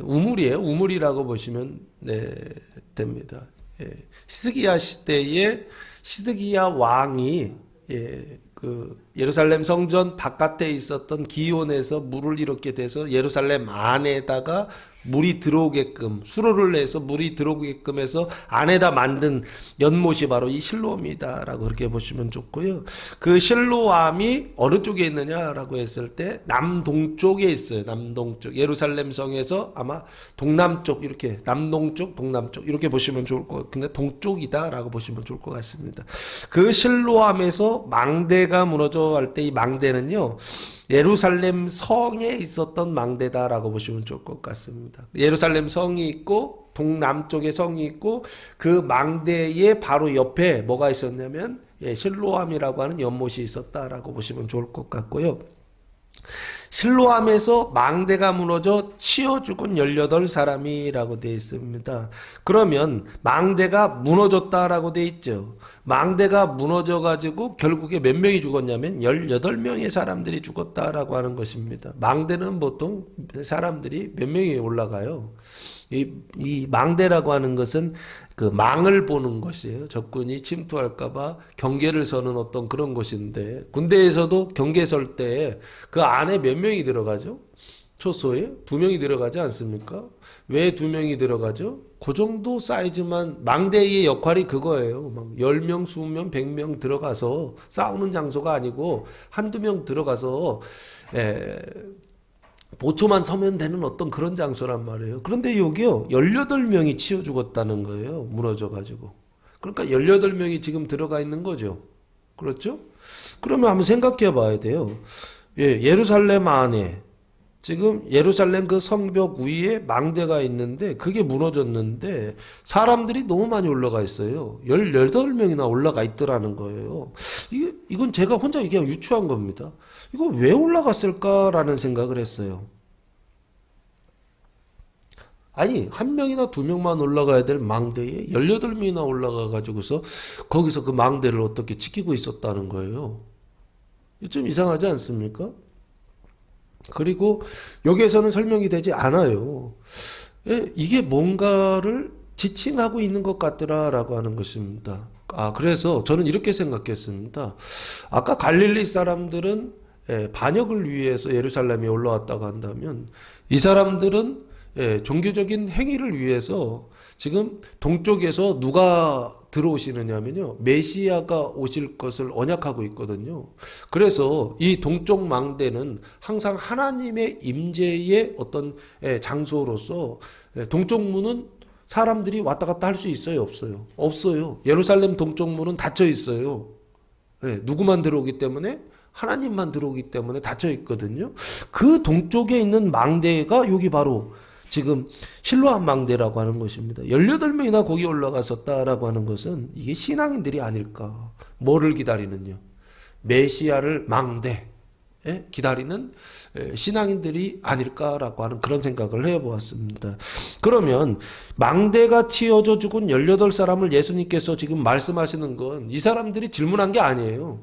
우물이에요. 우물이라고 보시면 됩니다. 시드기야 시대에 시드기야 왕이 그 예루살렘 성전 바깥에 있었던 기온에서 물을 이렇게 돼서 예루살렘 안에다가 물이 들어오게끔 수로를 내서 물이 들어오게끔 해서 안에다 만든 연못이 바로 이 실로암이다라고 그렇게 보시면 좋고요. 그 실로암이 어느 쪽에 있느냐라고 했을 때 남동쪽에 있어요. 남동쪽 예루살렘 성에서 아마 동남쪽 이렇게 남동쪽 동남쪽 이렇게 보시면 좋을 것 같아요. 근데 동쪽이다라고 보시면 좋을 것 같습니다. 그 실로암에서 망대가 무너져 할 때 이 망대는요. 예루살렘 성에 있었던 망대다라고 보시면 좋을 것 같습니다. 예루살렘 성이 있고 동남쪽에 성이 있고 그 망대의 바로 옆에 뭐가 있었냐면 실로암이라고 하는 연못이 있었다라고 보시면 좋을 것 같고요. 실로암에서 망대가 무너져 치어 죽은 18사람이라고 되어 있습니다. 그러면 망대가 무너졌다라고 되어 있죠. 망대가 무너져 가지고 결국에 몇 명이 죽었냐면 18명의 사람들이 죽었다라고 하는 것입니다. 망대는 보통 사람들이 몇 명이 올라가요. 이 망대라고 하는 것은 그 망을 보는 것이에요. 적군이 침투할까봐 경계를 서는 어떤 그런 곳인데 군대에서도 경계 설 때 그 안에 몇 명이 들어가죠? 초소에 2명이 들어가지 않습니까? 왜 2명이 들어가죠? 그 정도 사이즈만, 망대의 역할이 그거예요. 막 10명, 20명, 100명 들어가서 싸우는 장소가 아니고 한두 명 들어가서 보초만 서면 되는 어떤 그런 장소란 말이에요. 그런데 여기요, 18명이 치여 죽었다는 거예요. 무너져가지고. 그러니까 18명이 지금 들어가 있는 거죠. 그렇죠? 그러면 한번 생각해 봐야 돼요. 예루살렘 안에, 지금 예루살렘 그 성벽 위에 망대가 있는데 그게 무너졌는데 사람들이 너무 많이 올라가 있어요. 18명이나 올라가 있더라는 거예요. 이건 제가 혼자 그냥 유추한 겁니다. 이거 왜 올라갔을까라는 생각을 했어요. 아니, 한 명이나 두 명만 올라가야 될 망대에 18명이나 올라가 가지고서 거기서 그 망대를 어떻게 지키고 있었다는 거예요. 좀 이상하지 않습니까? 그리고 여기에서는 설명이 되지 않아요. 이게 뭔가를 지칭하고 있는 것 같더라라고 하는 것입니다. 그래서 저는 이렇게 생각했습니다. 아까 갈릴리 사람들은 반역을 위해서 예루살렘에 올라왔다고 한다면 이 사람들은 종교적인 행위를 위해서 지금 동쪽에서 누가 들어오시느냐면요, 메시아가 오실 것을 언약하고 있거든요. 그래서 이 동쪽 망대는 항상 하나님의 임재의 어떤 장소로서 동쪽 문은 사람들이 왔다 갔다 할 수 있어요, 없어요? 없어요. 예루살렘 동쪽 문은 닫혀 있어요. 누구만 들어오기 때문에? 하나님만 들어오기 때문에 닫혀 있거든요. 그 동쪽에 있는 망대가 여기 바로 지금 실로암 망대라고 하는 것입니다. 18명이나 거기 올라갔었다라고 하는 것은 이게 신앙인들이 아닐까. 뭐를 기다리는요? 메시아를 망대 기다리는 신앙인들이 아닐까라고 하는 그런 생각을 해보았습니다. 그러면 망대가 치어져 죽은 18사람을 예수님께서 지금 말씀하시는 건 이 사람들이 질문한 게 아니에요.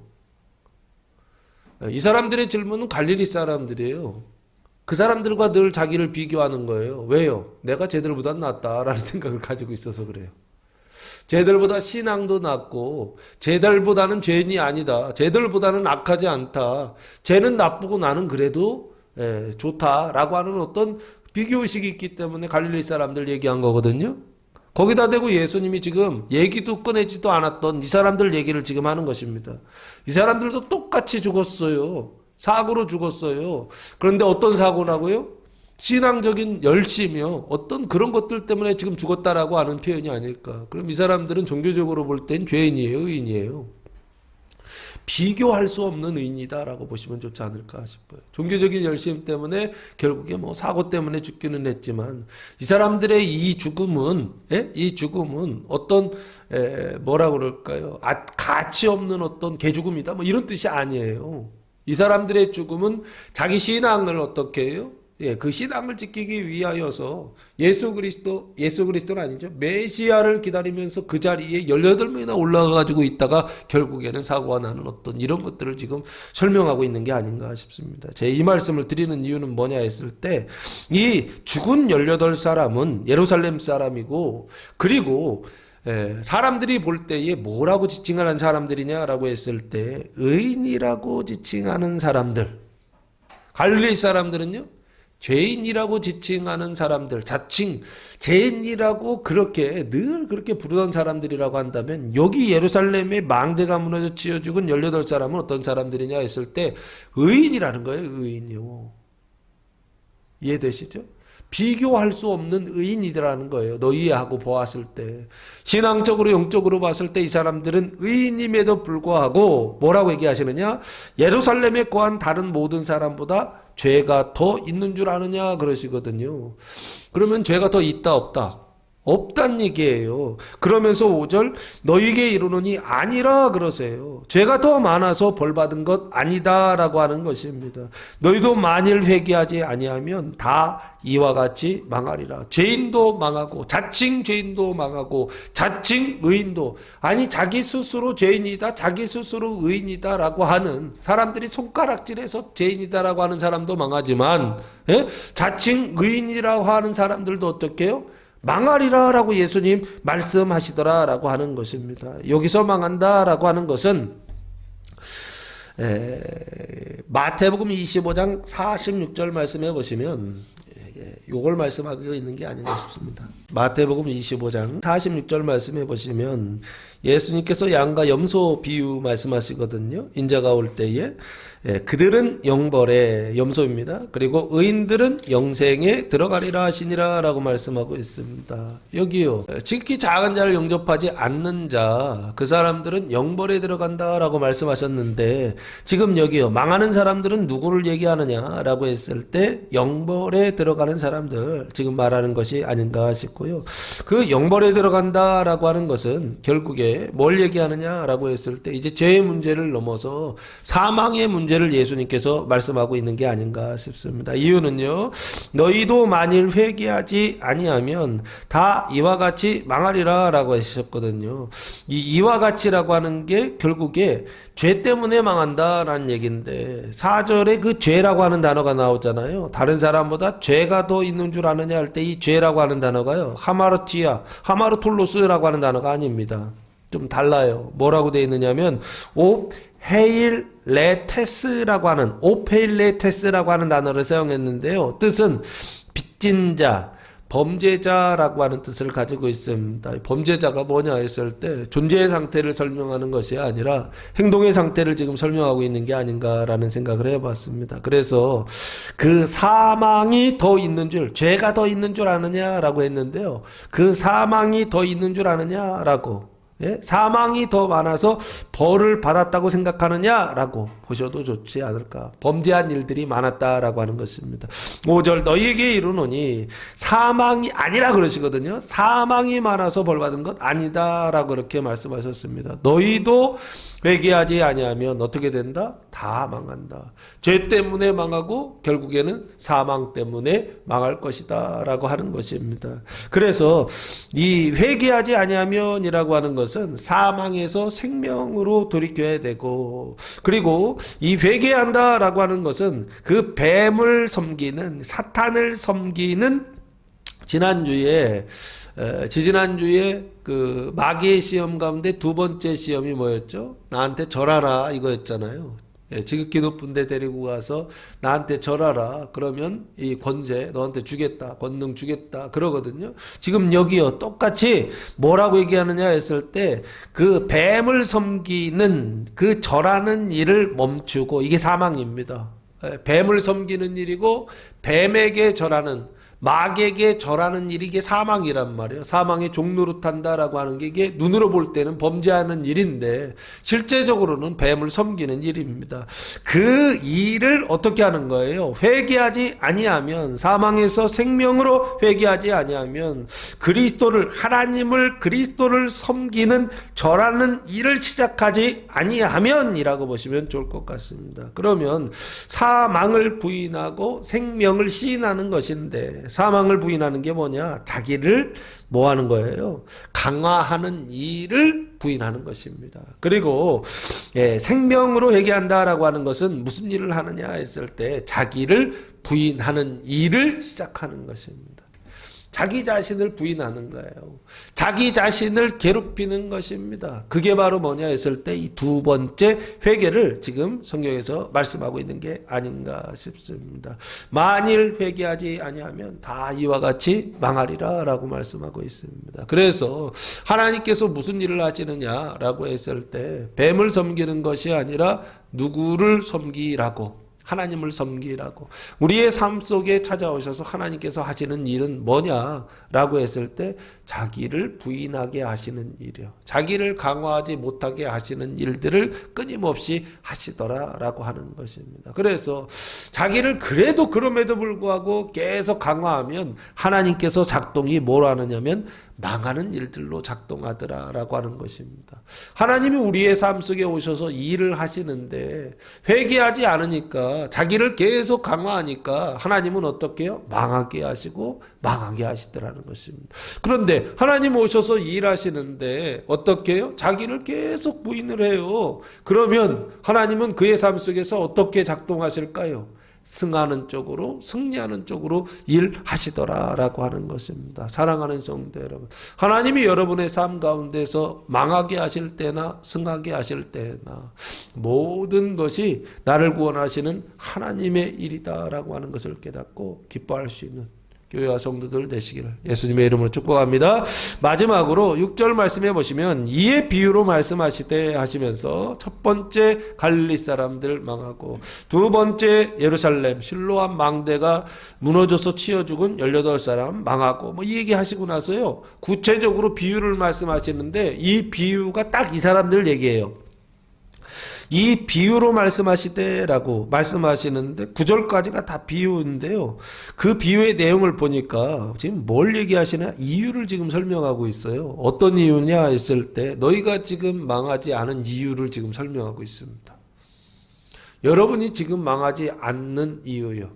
이 사람들의 질문은 갈릴리 사람들이에요. 그 사람들과 늘 자기를 비교하는 거예요. 왜요? 내가 쟤들보다 낫다라는 생각을 가지고 있어서 그래요. 쟤들보다 신앙도 낮고 쟤들보다는 죄인이 아니다. 쟤들보다는 악하지 않다. 쟤는 나쁘고 나는 그래도 좋다라고 하는 어떤 비교의식이 있기 때문에 갈릴리 사람들 얘기한 거거든요. 거기다 대고 예수님이 지금 얘기도 꺼내지도 않았던 이 사람들 얘기를 지금 하는 것입니다. 이 사람들도 똑같이 죽었어요. 사고로 죽었어요. 그런데 어떤 사고라고요? 신앙적인 열심이요. 어떤 그런 것들 때문에 지금 죽었다라고 하는 표현이 아닐까. 그럼 이 사람들은 종교적으로 볼 땐 죄인이에요, 의인이에요? 비교할 수 없는 의인이다라고 보시면 좋지 않을까 싶어요. 종교적인 열심 때문에 결국에 뭐 사고 때문에 죽기는 했지만 이 사람들의 이 죽음은 어떤 뭐라 그럴까요? 가치 없는 어떤 개죽음이다. 뭐 이런 뜻이 아니에요. 이 사람들의 죽음은 자기 신앙을 어떻게 해요? 그 신앙을 지키기 위하여서 예수 그리스도는 아니죠. 메시아를 기다리면서 그 자리에 18명이나 올라가가지고 있다가 결국에는 사고가 나는 어떤 이런 것들을 지금 설명하고 있는 게 아닌가 싶습니다. 제 이 말씀을 드리는 이유는 뭐냐 했을 때, 이 죽은 18사람은 예루살렘 사람이고, 그리고 사람들이 볼 때에 뭐라고 지칭하는 사람들이냐라고 했을 때 의인이라고 지칭하는 사람들, 갈릴리 사람들은요 죄인이라고 지칭하는 사람들, 자칭 죄인이라고 그렇게 늘 그렇게 부르던 사람들이라고 한다면 여기 예루살렘의 망대가 무너져 치여 죽은 18사람은 어떤 사람들이냐 했을 때 의인이라는 거예요. 의인이요. 이해되시죠? 비교할 수 없는 의인이라는 거예요. 너희하고 보았을 때. 신앙적으로 영적으로 봤을 때 이 사람들은 의인임에도 불구하고 뭐라고 얘기하시느냐? 예루살렘에 거한 다른 모든 사람보다 죄가 더 있는 줄 아느냐 그러시거든요. 그러면 죄가 더 있다 없다? 없단 얘기예요. 그러면서 5절 너희에게 이르노니 아니라 그러세요. 죄가 더 많아서 벌받은 것 아니다라고 하는 것입니다. 너희도 만일 회개하지 아니하면 다 이와 같이 망하리라. 죄인도 망하고 자칭 죄인도 망하고 자칭 의인도, 아니 자기 스스로 죄인이다 자기 스스로 의인이다라고 하는 사람들이 손가락질해서 죄인이다라고 하는 사람도 망하지만 자칭 의인이라고 하는 사람들도 어떻게 해요? 망하리라 라고 예수님 말씀하시더라 라고 하는 것입니다. 여기서 망한다 라고 하는 것은 마태복음 25장 46절 말씀해 보시면 요걸 말씀하고 있는 게 아닌가 싶습니다. 마태복음 25장 46절 말씀해 보시면 예수님께서 양과 염소 비유 말씀하시거든요. 인자가 올 때에 그들은 영벌에, 염소입니다. 그리고 의인들은 영생에 들어가리라 하시니라 라고 말씀하고 있습니다. 여기요, 지극히 작은 자를 영접하지 않는 자, 그 사람들은 영벌에 들어간다 라고 말씀하셨는데, 지금 여기요, 망하는 사람들은 누구를 얘기하느냐 라고 했을 때 영벌에 들어가는 사람들 지금 말하는 것이 아닌가 싶고요. 그 영벌에 들어간다 라고 하는 것은 결국에 뭘 얘기하느냐 라고 했을 때 이제 죄의 문제를 넘어서 사망의 문제를 예수님께서 말씀하고 있는 게 아닌가 싶습니다. 이유는요, 너희도 만일 회개하지 아니하면 다 이와 같이 망하리라 라고 하셨거든요. 이 이와 같이라고 하는 게 결국에 죄 때문에 망한다라는 얘기인데, 4절에 그 죄라고 하는 단어가 나오잖아요. 다른 사람보다 죄가 더 있는 줄 아느냐 할 때 이 죄라고 하는 단어가요, 하마르티아, 하마르톨로스라고 하는 단어가 아닙니다. 좀 달라요. 뭐라고 되어 있느냐면 오페일레테스라고 하는, 오페일레테스라고 하는 단어를 사용했는데요. 뜻은 빚진 자, 범죄자라고 하는 뜻을 가지고 있습니다. 범죄자가 뭐냐 했을 때 존재의 상태를 설명하는 것이 아니라 행동의 상태를 지금 설명하고 있는 게 아닌가라는 생각을 해봤습니다. 그래서 그 사망이 더 있는 줄, 죄가 더 있는 줄 아느냐라고 했는데요. 그 사망이 더 있는 줄 아느냐라고, 사망이 더 많아서 벌을 받았다고 생각하느냐라고 보셔도 좋지 않을까. 범죄한 일들이 많았다라고 하는 것입니다. 5절 너희에게 이르노니 사망이 아니라 그러시거든요. 사망이 많아서 벌 받은 것 아니다라고 그렇게 말씀하셨습니다. 너희도 회개하지 아니하면 어떻게 된다? 다 망한다. 죄 때문에 망하고 결국에는 사망 때문에 망할 것이다 라고 하는 것입니다. 그래서 이 회개하지 아니하면이라고 하는 것은 사망에서 생명으로 돌이켜야 되고, 그리고 이 회개한다 라고 하는 것은 그 뱀을 섬기는, 사탄을 섬기는, 지지난주에 그 마귀의 시험 가운데 두 번째 시험이 뭐였죠? 나한테 절하라 이거였잖아요. 지극히 높은 데 데리고 가서 나한테 절하라. 그러면 이 권세 너한테 주겠다. 권능 주겠다. 그러거든요. 지금 여기요, 똑같이 뭐라고 얘기하느냐 했을 때 그 뱀을 섬기는 그 절하는 일을 멈추고, 이게 사망입니다. 뱀을 섬기는 일이고 뱀에게 절하는, 마귀에게 절하는 일이 이게 사망이란 말이에요. 사망의 종노릇한다라고 하는 게 이게 눈으로 볼 때는 범죄하는 일인데 실제적으로는 뱀을 섬기는 일입니다. 그 일을 어떻게 하는 거예요? 회개하지 아니하면, 사망에서 생명으로 회개하지 아니하면 그리스도를 섬기는 절하는 일을 시작하지 아니하면이라고 보시면 좋을 것 같습니다. 그러면 사망을 부인하고 생명을 시인하는 것인데, 사망을 부인하는 게 뭐냐? 자기를 뭐 하는 거예요? 강화하는 일을 부인하는 것입니다. 그리고 생명으로 회개한다라고 하는 것은 무슨 일을 하느냐 했을 때 자기를 부인하는 일을 시작하는 것입니다. 자기 자신을 부인하는 거예요. 자기 자신을 괴롭히는 것입니다. 그게 바로 뭐냐 했을 때 이 두 번째 회개를 지금 성경에서 말씀하고 있는 게 아닌가 싶습니다. 만일 회개하지 아니하면 다 이와 같이 망하리라 라고 말씀하고 있습니다. 그래서 하나님께서 무슨 일을 하시느냐라고 했을 때 뱀을 섬기는 것이 아니라 누구를 섬기라고, 하나님을 섬기라고, 우리의 삶 속에 찾아오셔서 하나님께서 하시는 일은 뭐냐라고 했을 때 자기를 부인하게 하시는 일이요, 자기를 강화하지 못하게 하시는 일들을 끊임없이 하시더라라고 하는 것입니다. 그래서 자기를 그래도 그럼에도 불구하고 계속 강화하면 하나님께서 작동이 뭘 하느냐면 망하는 일들로 작동하더라라고 하는 것입니다. 하나님이 우리의 삶 속에 오셔서 일을 하시는데 회개하지 않으니까, 자기를 계속 강화하니까 하나님은 어떻게 해요? 망하게 하시고 망하게 하시더라는 것입니다. 그런데 하나님 오셔서 일하시는데 어떻게 해요? 자기를 계속 부인을 해요. 그러면 하나님은 그의 삶 속에서 어떻게 작동하실까요? 승하는 쪽으로, 승리하는 쪽으로 일하시더라라고 하는 것입니다. 사랑하는 성도 여러분, 하나님이 여러분의 삶 가운데서 망하게 하실 때나 승하게 하실 때나 모든 것이 나를 구원하시는 하나님의 일이다라고 하는 것을 깨닫고 기뻐할 수 있는, 교회와 성도들 되시기를 예수님의 이름으로 축복합니다. 마지막으로 6절 말씀해 보시면 이의 비유로 말씀하시되 하시면서 첫 번째 갈릴리 사람들 망하고 두 번째 예루살렘 실로암 망대가 무너져서 치여 죽은 18사람 망하고 뭐 이 얘기 하시고 나서요 구체적으로 비유를 말씀하시는데 이 비유가 딱 이 사람들 얘기예요. 이 비유로 말씀하시되라고 말씀하시는데 9절까지가 다 비유인데요. 그 비유의 내용을 보니까 지금 뭘 얘기하시나 이유를 지금 설명하고 있어요. 어떤 이유냐 했을 때 너희가 지금 망하지 않은 이유를 지금 설명하고 있습니다. 여러분이 지금 망하지 않는 이유요.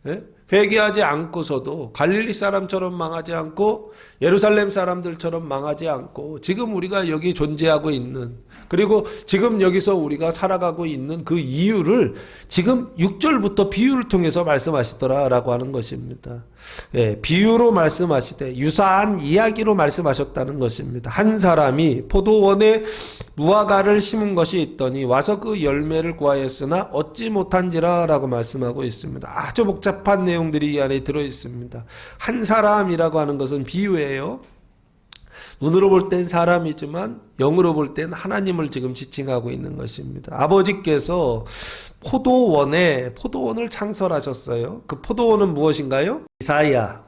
예? 회개하지 않고서도 갈릴리 사람처럼 망하지 않고 예루살렘 사람들처럼 망하지 않고 지금 우리가 여기 존재하고 있는 그리고 지금 여기서 우리가 살아가고 있는 그 이유를 지금 6절부터 비유를 통해서 말씀하시더라라고 하는 것입니다. 예, 비유로 말씀하시되 유사한 이야기로 말씀하셨다는 것입니다. 한 사람이 포도원에 무화과를 심은 것이 있더니 와서 그 열매를 구하였으나 얻지 못한지라 라고 말씀하고 있습니다. 아주 복잡한 내용들이 이 안에 들어있습니다. 한 사람이라고 하는 것은 비유예요. 눈으로 볼 땐 사람이지만 영으로 볼 땐 하나님을 지금 지칭하고 있는 것입니다. 아버지께서 포도원을 창설하셨어요. 그 포도원은 무엇인가요? 이사야.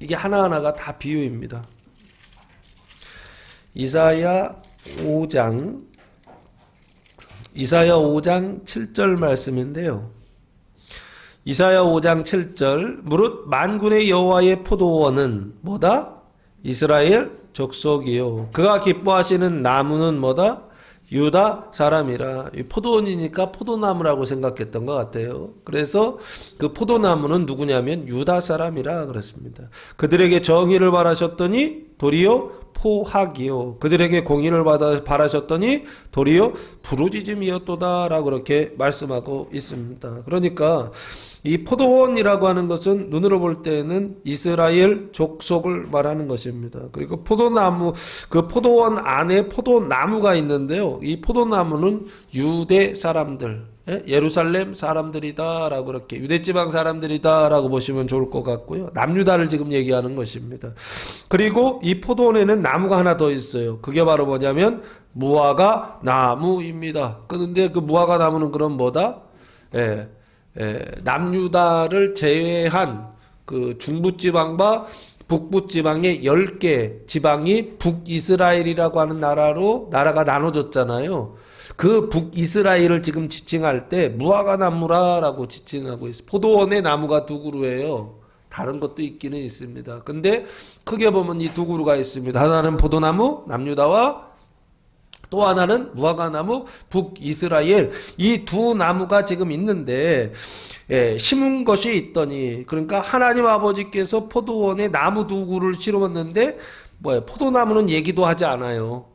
이게 하나하나가 다 비유입니다. 이사야 5장 7절 말씀인데요. 이사야 5장 7절 무릇 만군의 여호와의 포도원은 뭐다? 이스라엘 족속이요. 그가 기뻐하시는 나무는 뭐다? 유다 사람이라. 포도원이니까 포도나무라고 생각했던 것 같아요. 그래서 그 포도나무는 누구냐면 유다 사람이라 그랬습니다. 그들에게 정의를 바라셨더니 도리어 포학이요. 그들에게 공의를 바라셨더니 도리어 부르짖음이었도다라고 그렇게 말씀하고 있습니다. 그러니까 이 포도원이라고 하는 것은 눈으로 볼 때는 이스라엘 족속을 말하는 것입니다. 그리고 포도나무, 그 포도원 안에 포도나무가 있는데요. 이 포도나무는 유대 사람들, 예루살렘 사람들이다라고 그렇게 유대지방 사람들이다라고 보시면 좋을 것 같고요. 남유다를 지금 얘기하는 것입니다. 그리고 이 포도원에는 나무가 하나 더 있어요. 그게 바로 뭐냐면 무화과 나무입니다. 그런데 그 무화과 나무는 그럼 뭐다? 남유다를 제외한 그 중부지방과 북부지방의 10개 지방이 북이스라엘이라고 하는 나라가 나눠졌잖아요. 그 북이스라엘을 지금 지칭할 때 무화과 나무라고 지칭하고 있어요. 포도원의 나무가 두 그루예요. 다른 것도 있기는 있습니다. 근데 크게 보면 이 두 그루가 있습니다. 하나는 포도나무 남유다와 또 하나는 무화과나무 북이스라엘. 이 두 나무가 지금 있는데 심은 것이 있더니 그러니까 하나님 아버지께서 포도원에 나무 두 그루를 심었는데 포도나무는 얘기도 하지 않아요.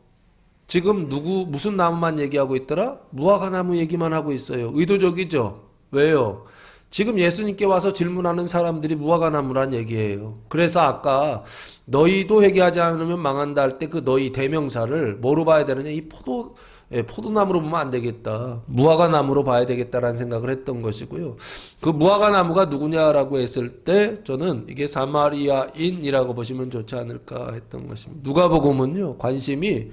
지금 무슨 나무만 얘기하고 있더라? 무화과나무 얘기만 하고 있어요. 의도적이죠? 왜요? 지금 예수님께 와서 질문하는 사람들이 무화과나무란 얘기예요. 그래서 아까 너희도 회개하지 않으면 망한다 할 때 그 너희 대명사를 뭐로 봐야 되느냐? 이 포도나무로 보면 안 되겠다. 무화과나무로 봐야 되겠다라는 생각을 했던 것이고요. 그 무화과나무가 누구냐라고 했을 때 저는 이게 사마리아인이라고 보시면 좋지 않을까 했던 것입니다. 누가복음은요 관심이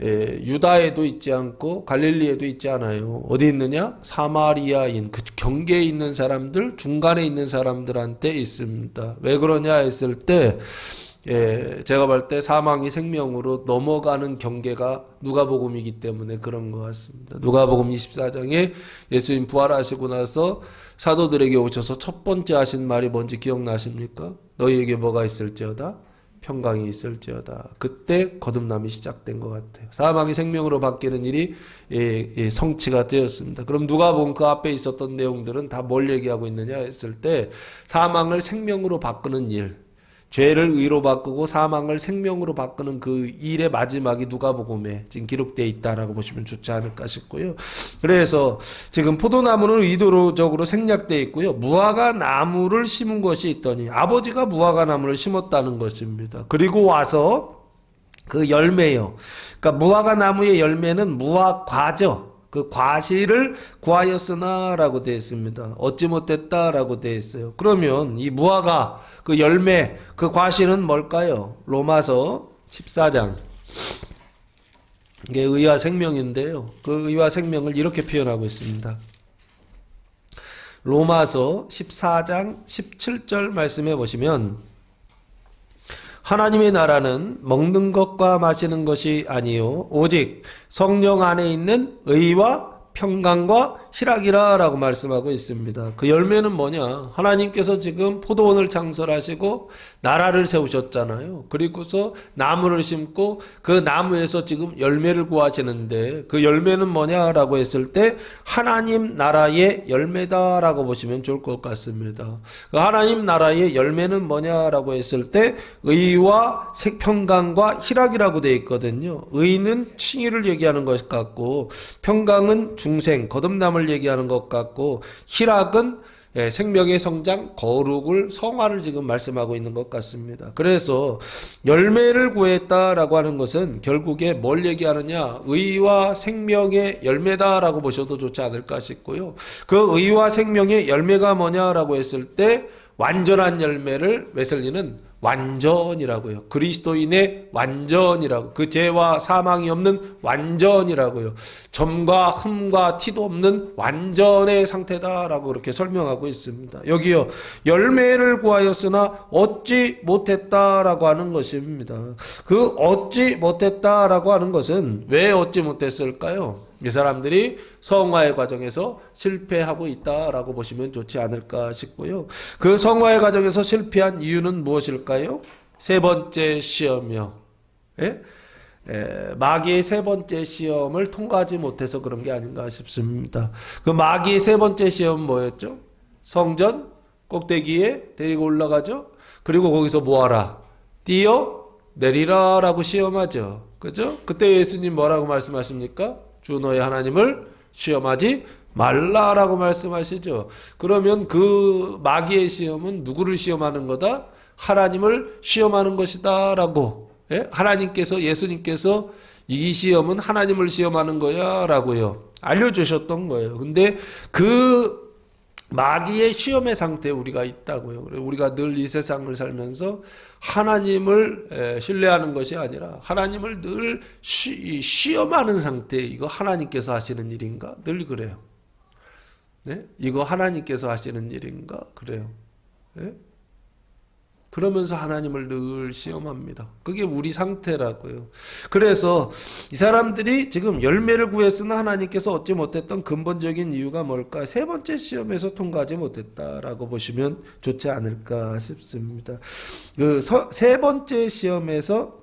유다에도 있지 않고 갈릴리에도 있지 않아요. 어디 있느냐? 사마리아인, 그 경계에 있는 사람들, 중간에 있는 사람들한테 있습니다. 왜 그러냐 했을 때 제가 볼 때 사망이 생명으로 넘어가는 경계가 누가복음이기 때문에 그런 것 같습니다. 누가복음 24장에 예수님 부활하시고 나서 사도들에게 오셔서 첫 번째 하신 말이 뭔지 기억나십니까? 너희에게 뭐가 있을지어다? 평강이 있을지어다. 그때 거듭남이 시작된 것 같아요. 사망이 생명으로 바뀌는 일이 성취가 되었습니다. 그럼 누가복음 그 앞에 있었던 내용들은 다 뭘 얘기하고 있느냐 했을 때 사망을 생명으로 바꾸는 일, 죄를 의로 바꾸고 사망을 생명으로 바꾸는 그 일의 마지막이 누가복음에 지금 기록되어 있다라고 보시면 좋지 않을까 싶고요. 그래서 지금 포도나무는 의도적으로 생략되어 있고요. 무화과 나무를 심은 것이 있더니 아버지가 무화과 나무를 심었다는 것입니다. 그리고 와서 그 열매요. 그러니까 무화과 나무의 열매는 무화과죠. 그 과실을 구하였으나 라고 되어 있습니다. 얻지 못했다 라고 되어 있어요. 그러면 이 무화과 그 열매 그 과실은 뭘까요? 로마서 14장 이게 의와 생명인데요. 그 의와 생명을 이렇게 표현하고 있습니다. 로마서 14장 17절 말씀해 보시면 하나님의 나라는 먹는 것과 마시는 것이 아니요 오직 성령 안에 있는 의와 평강과 희락이라 라고 말씀하고 있습니다. 그 열매는 뭐냐? 하나님께서 지금 포도원을 창설하시고 나라를 세우셨잖아요. 그리고서 나무를 심고 그 나무에서 지금 열매를 구하시는데 그 열매는 뭐냐라고 했을 때 하나님 나라의 열매다라고 보시면 좋을 것 같습니다. 그 하나님 나라의 열매는 뭐냐라고 했을 때 의와 평강과 희락이라고 되어 있거든요. 의는 칭의를 얘기하는 것 같고 평강은 중생, 거듭남을 얘기하는 것 같고 희락은 생명의 성장, 거룩을, 성화를 지금 말씀하고 있는 것 같습니다. 그래서 열매를 구했다라고 하는 것은 결국에 뭘 얘기하느냐? 의와 생명의 열매다라고 보셔도 좋지 않을까 싶고요. 그 의와 생명의 열매가 뭐냐라고 했을 때 완전한 열매를 웨슬리는 완전이라고요. 그리스도인의 완전이라고. 그 죄와 사망이 없는 완전이라고요. 점과 흠과 티도 없는 완전의 상태다라고 그렇게 설명하고 있습니다. 여기요. 열매를 구하였으나 얻지 못했다라고 하는 것입니다. 그 얻지 못했다라고 하는 것은 왜 얻지 못했을까요? 이 사람들이 성화의 과정에서 실패하고 있다라고 보시면 좋지 않을까 싶고요. 그 성화의 과정에서 실패한 이유는 무엇일까요? 세 번째 시험이요. 마귀의 세 번째 시험을 통과하지 못해서 그런 게 아닌가 싶습니다. 그 마귀의 세 번째 시험은 뭐였죠? 성전 꼭대기에 데리고 올라가죠. 그리고 거기서 뭐하라? 뛰어 내리라 라고 시험하죠. 그죠? 그때 예수님 뭐라고 말씀하십니까? 주 너의 하나님을 시험하지 말라라고 말씀하시죠. 그러면 그 마귀의 시험은 누구를 시험하는 거다? 하나님을 시험하는 것이다 라고. 하나님께서 예수님께서 이 시험은 하나님을 시험하는 거야 라고요. 알려주셨던 거예요. 근데 그 마귀의 시험의 상태에 우리가 있다고요. 우리가 늘 이 세상을 살면서 하나님을 신뢰하는 것이 아니라 하나님을 늘 시험하는 상태에 이거 하나님께서 하시는 일인가? 늘 그래요. 네? 이거 하나님께서 하시는 일인가? 그래요. 네? 그러면서 하나님을 늘 시험합니다. 그게 우리 상태라고요. 그래서 이 사람들이 지금 열매를 구했으나 하나님께서 얻지 못했던 근본적인 이유가 뭘까? 세 번째 시험에서 통과하지 못했다라고 보시면 좋지 않을까 싶습니다. 그 세 번째 시험에서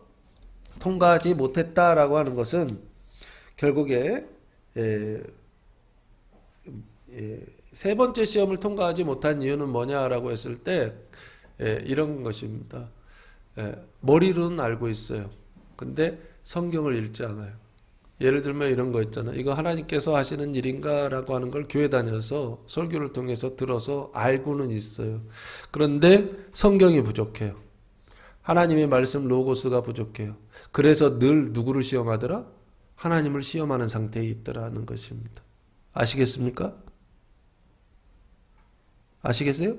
통과하지 못했다라고 하는 것은 결국에 세 번째 시험을 통과하지 못한 이유는 뭐냐라고 했을 때 이런 것입니다. 머리로는 알고 있어요. 근데 성경을 읽지 않아요. 예를 들면 이런 거 있잖아요. 이거 하나님께서 하시는 일인가 라고 하는 걸 교회 다녀서 설교를 통해서 들어서 알고는 있어요. 그런데 성경이 부족해요. 하나님의 말씀 로고스가 부족해요. 그래서 늘 누구를 시험하더라? 하나님을 시험하는 상태에 있더라는 것입니다. 아시겠습니까? 아시겠어요?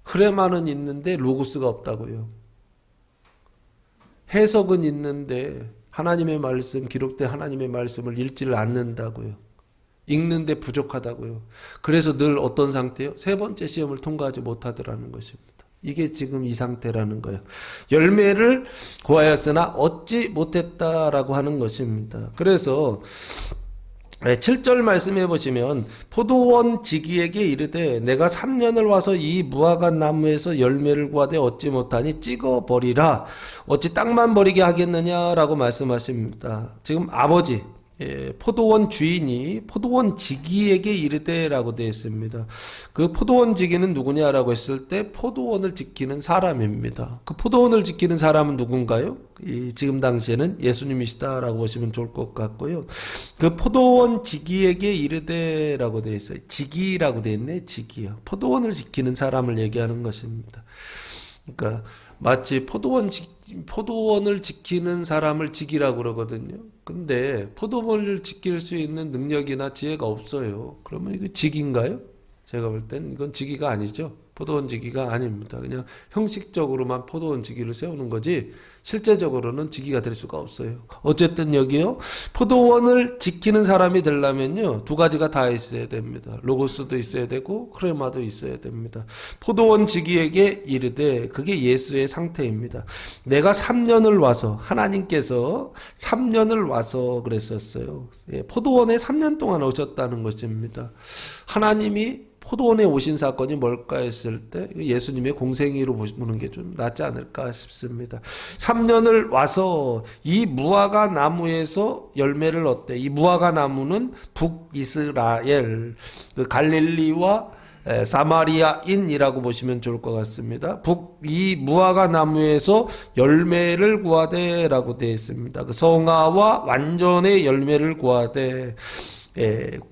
흐레마는 있는데 로고스가 없다고요. 해석은 있는데 하나님의 말씀, 기록된 하나님의 말씀을 읽지를 않는다고요. 읽는데 부족하다고요. 그래서 늘 어떤 상태요? 세 번째 시험을 통과하지 못하더라는 것입니다. 이게 지금 이 상태라는 거예요. 열매를 구하였으나 얻지 못했다라고 하는 것입니다. 그래서 7절 말씀해 보시면 포도원 지기에게 이르되 내가 3년을 와서 이 무화과 나무에서 열매를 구하되 얻지 못하니 찍어버리라. 어찌 땅만 버리게 하겠느냐라고 말씀하십니다. 지금 아버지 포도원 주인이 포도원 지기에게 이르되라고 되어 있습니다. 그 포도원 지기는 누구냐라고 했을 때 포도원을 지키는 사람입니다. 그 포도원을 지키는 사람은 누군가요? 지금 당시에는 예수님이시다라고 보시면 좋을 것 같고요. 그 포도원 지기에게 이르되라고 되어 있어요. 지기라고 되어 있네. 지기요. 포도원을 지키는 사람을 얘기하는 것입니다. 그러니까 마치 포도원을 지키는 사람을 직이라고 그러거든요. 근데 포도원을 지킬 수 있는 능력이나 지혜가 없어요. 그러면 이거 직인가요? 제가 볼 땐 이건 직위가 아니죠. 포도원 직위가 아닙니다. 그냥 형식적으로만 포도원 직위를 세우는 거지 실제적으로는 직위가 될 수가 없어요. 어쨌든 여기요. 포도원을 지키는 사람이 되려면요. 두 가지가 다 있어야 됩니다. 로고스도 있어야 되고 크레마도 있어야 됩니다. 포도원 직위에게 이르되 그게 예수의 상태입니다. 내가 3년을 와서 하나님께서 3년을 와서 그랬었어요. 포도원에 3년 동안 오셨다는 것입니다. 하나님이 포도원에 오신 사건이 뭘까 했을 때 예수님의 공생애로 보는 게 좀 낫지 않을까 싶습니다. 3년을 와서 이 무화과 나무에서 열매를 얻되 이 무화과 나무는 북이스라엘 그 갈릴리와 사마리아인이라고 보시면 좋을 것 같습니다. 이 무화과 나무에서 열매를 구하되라고 되어 있습니다. 그 성화와 완전의 열매를 구하되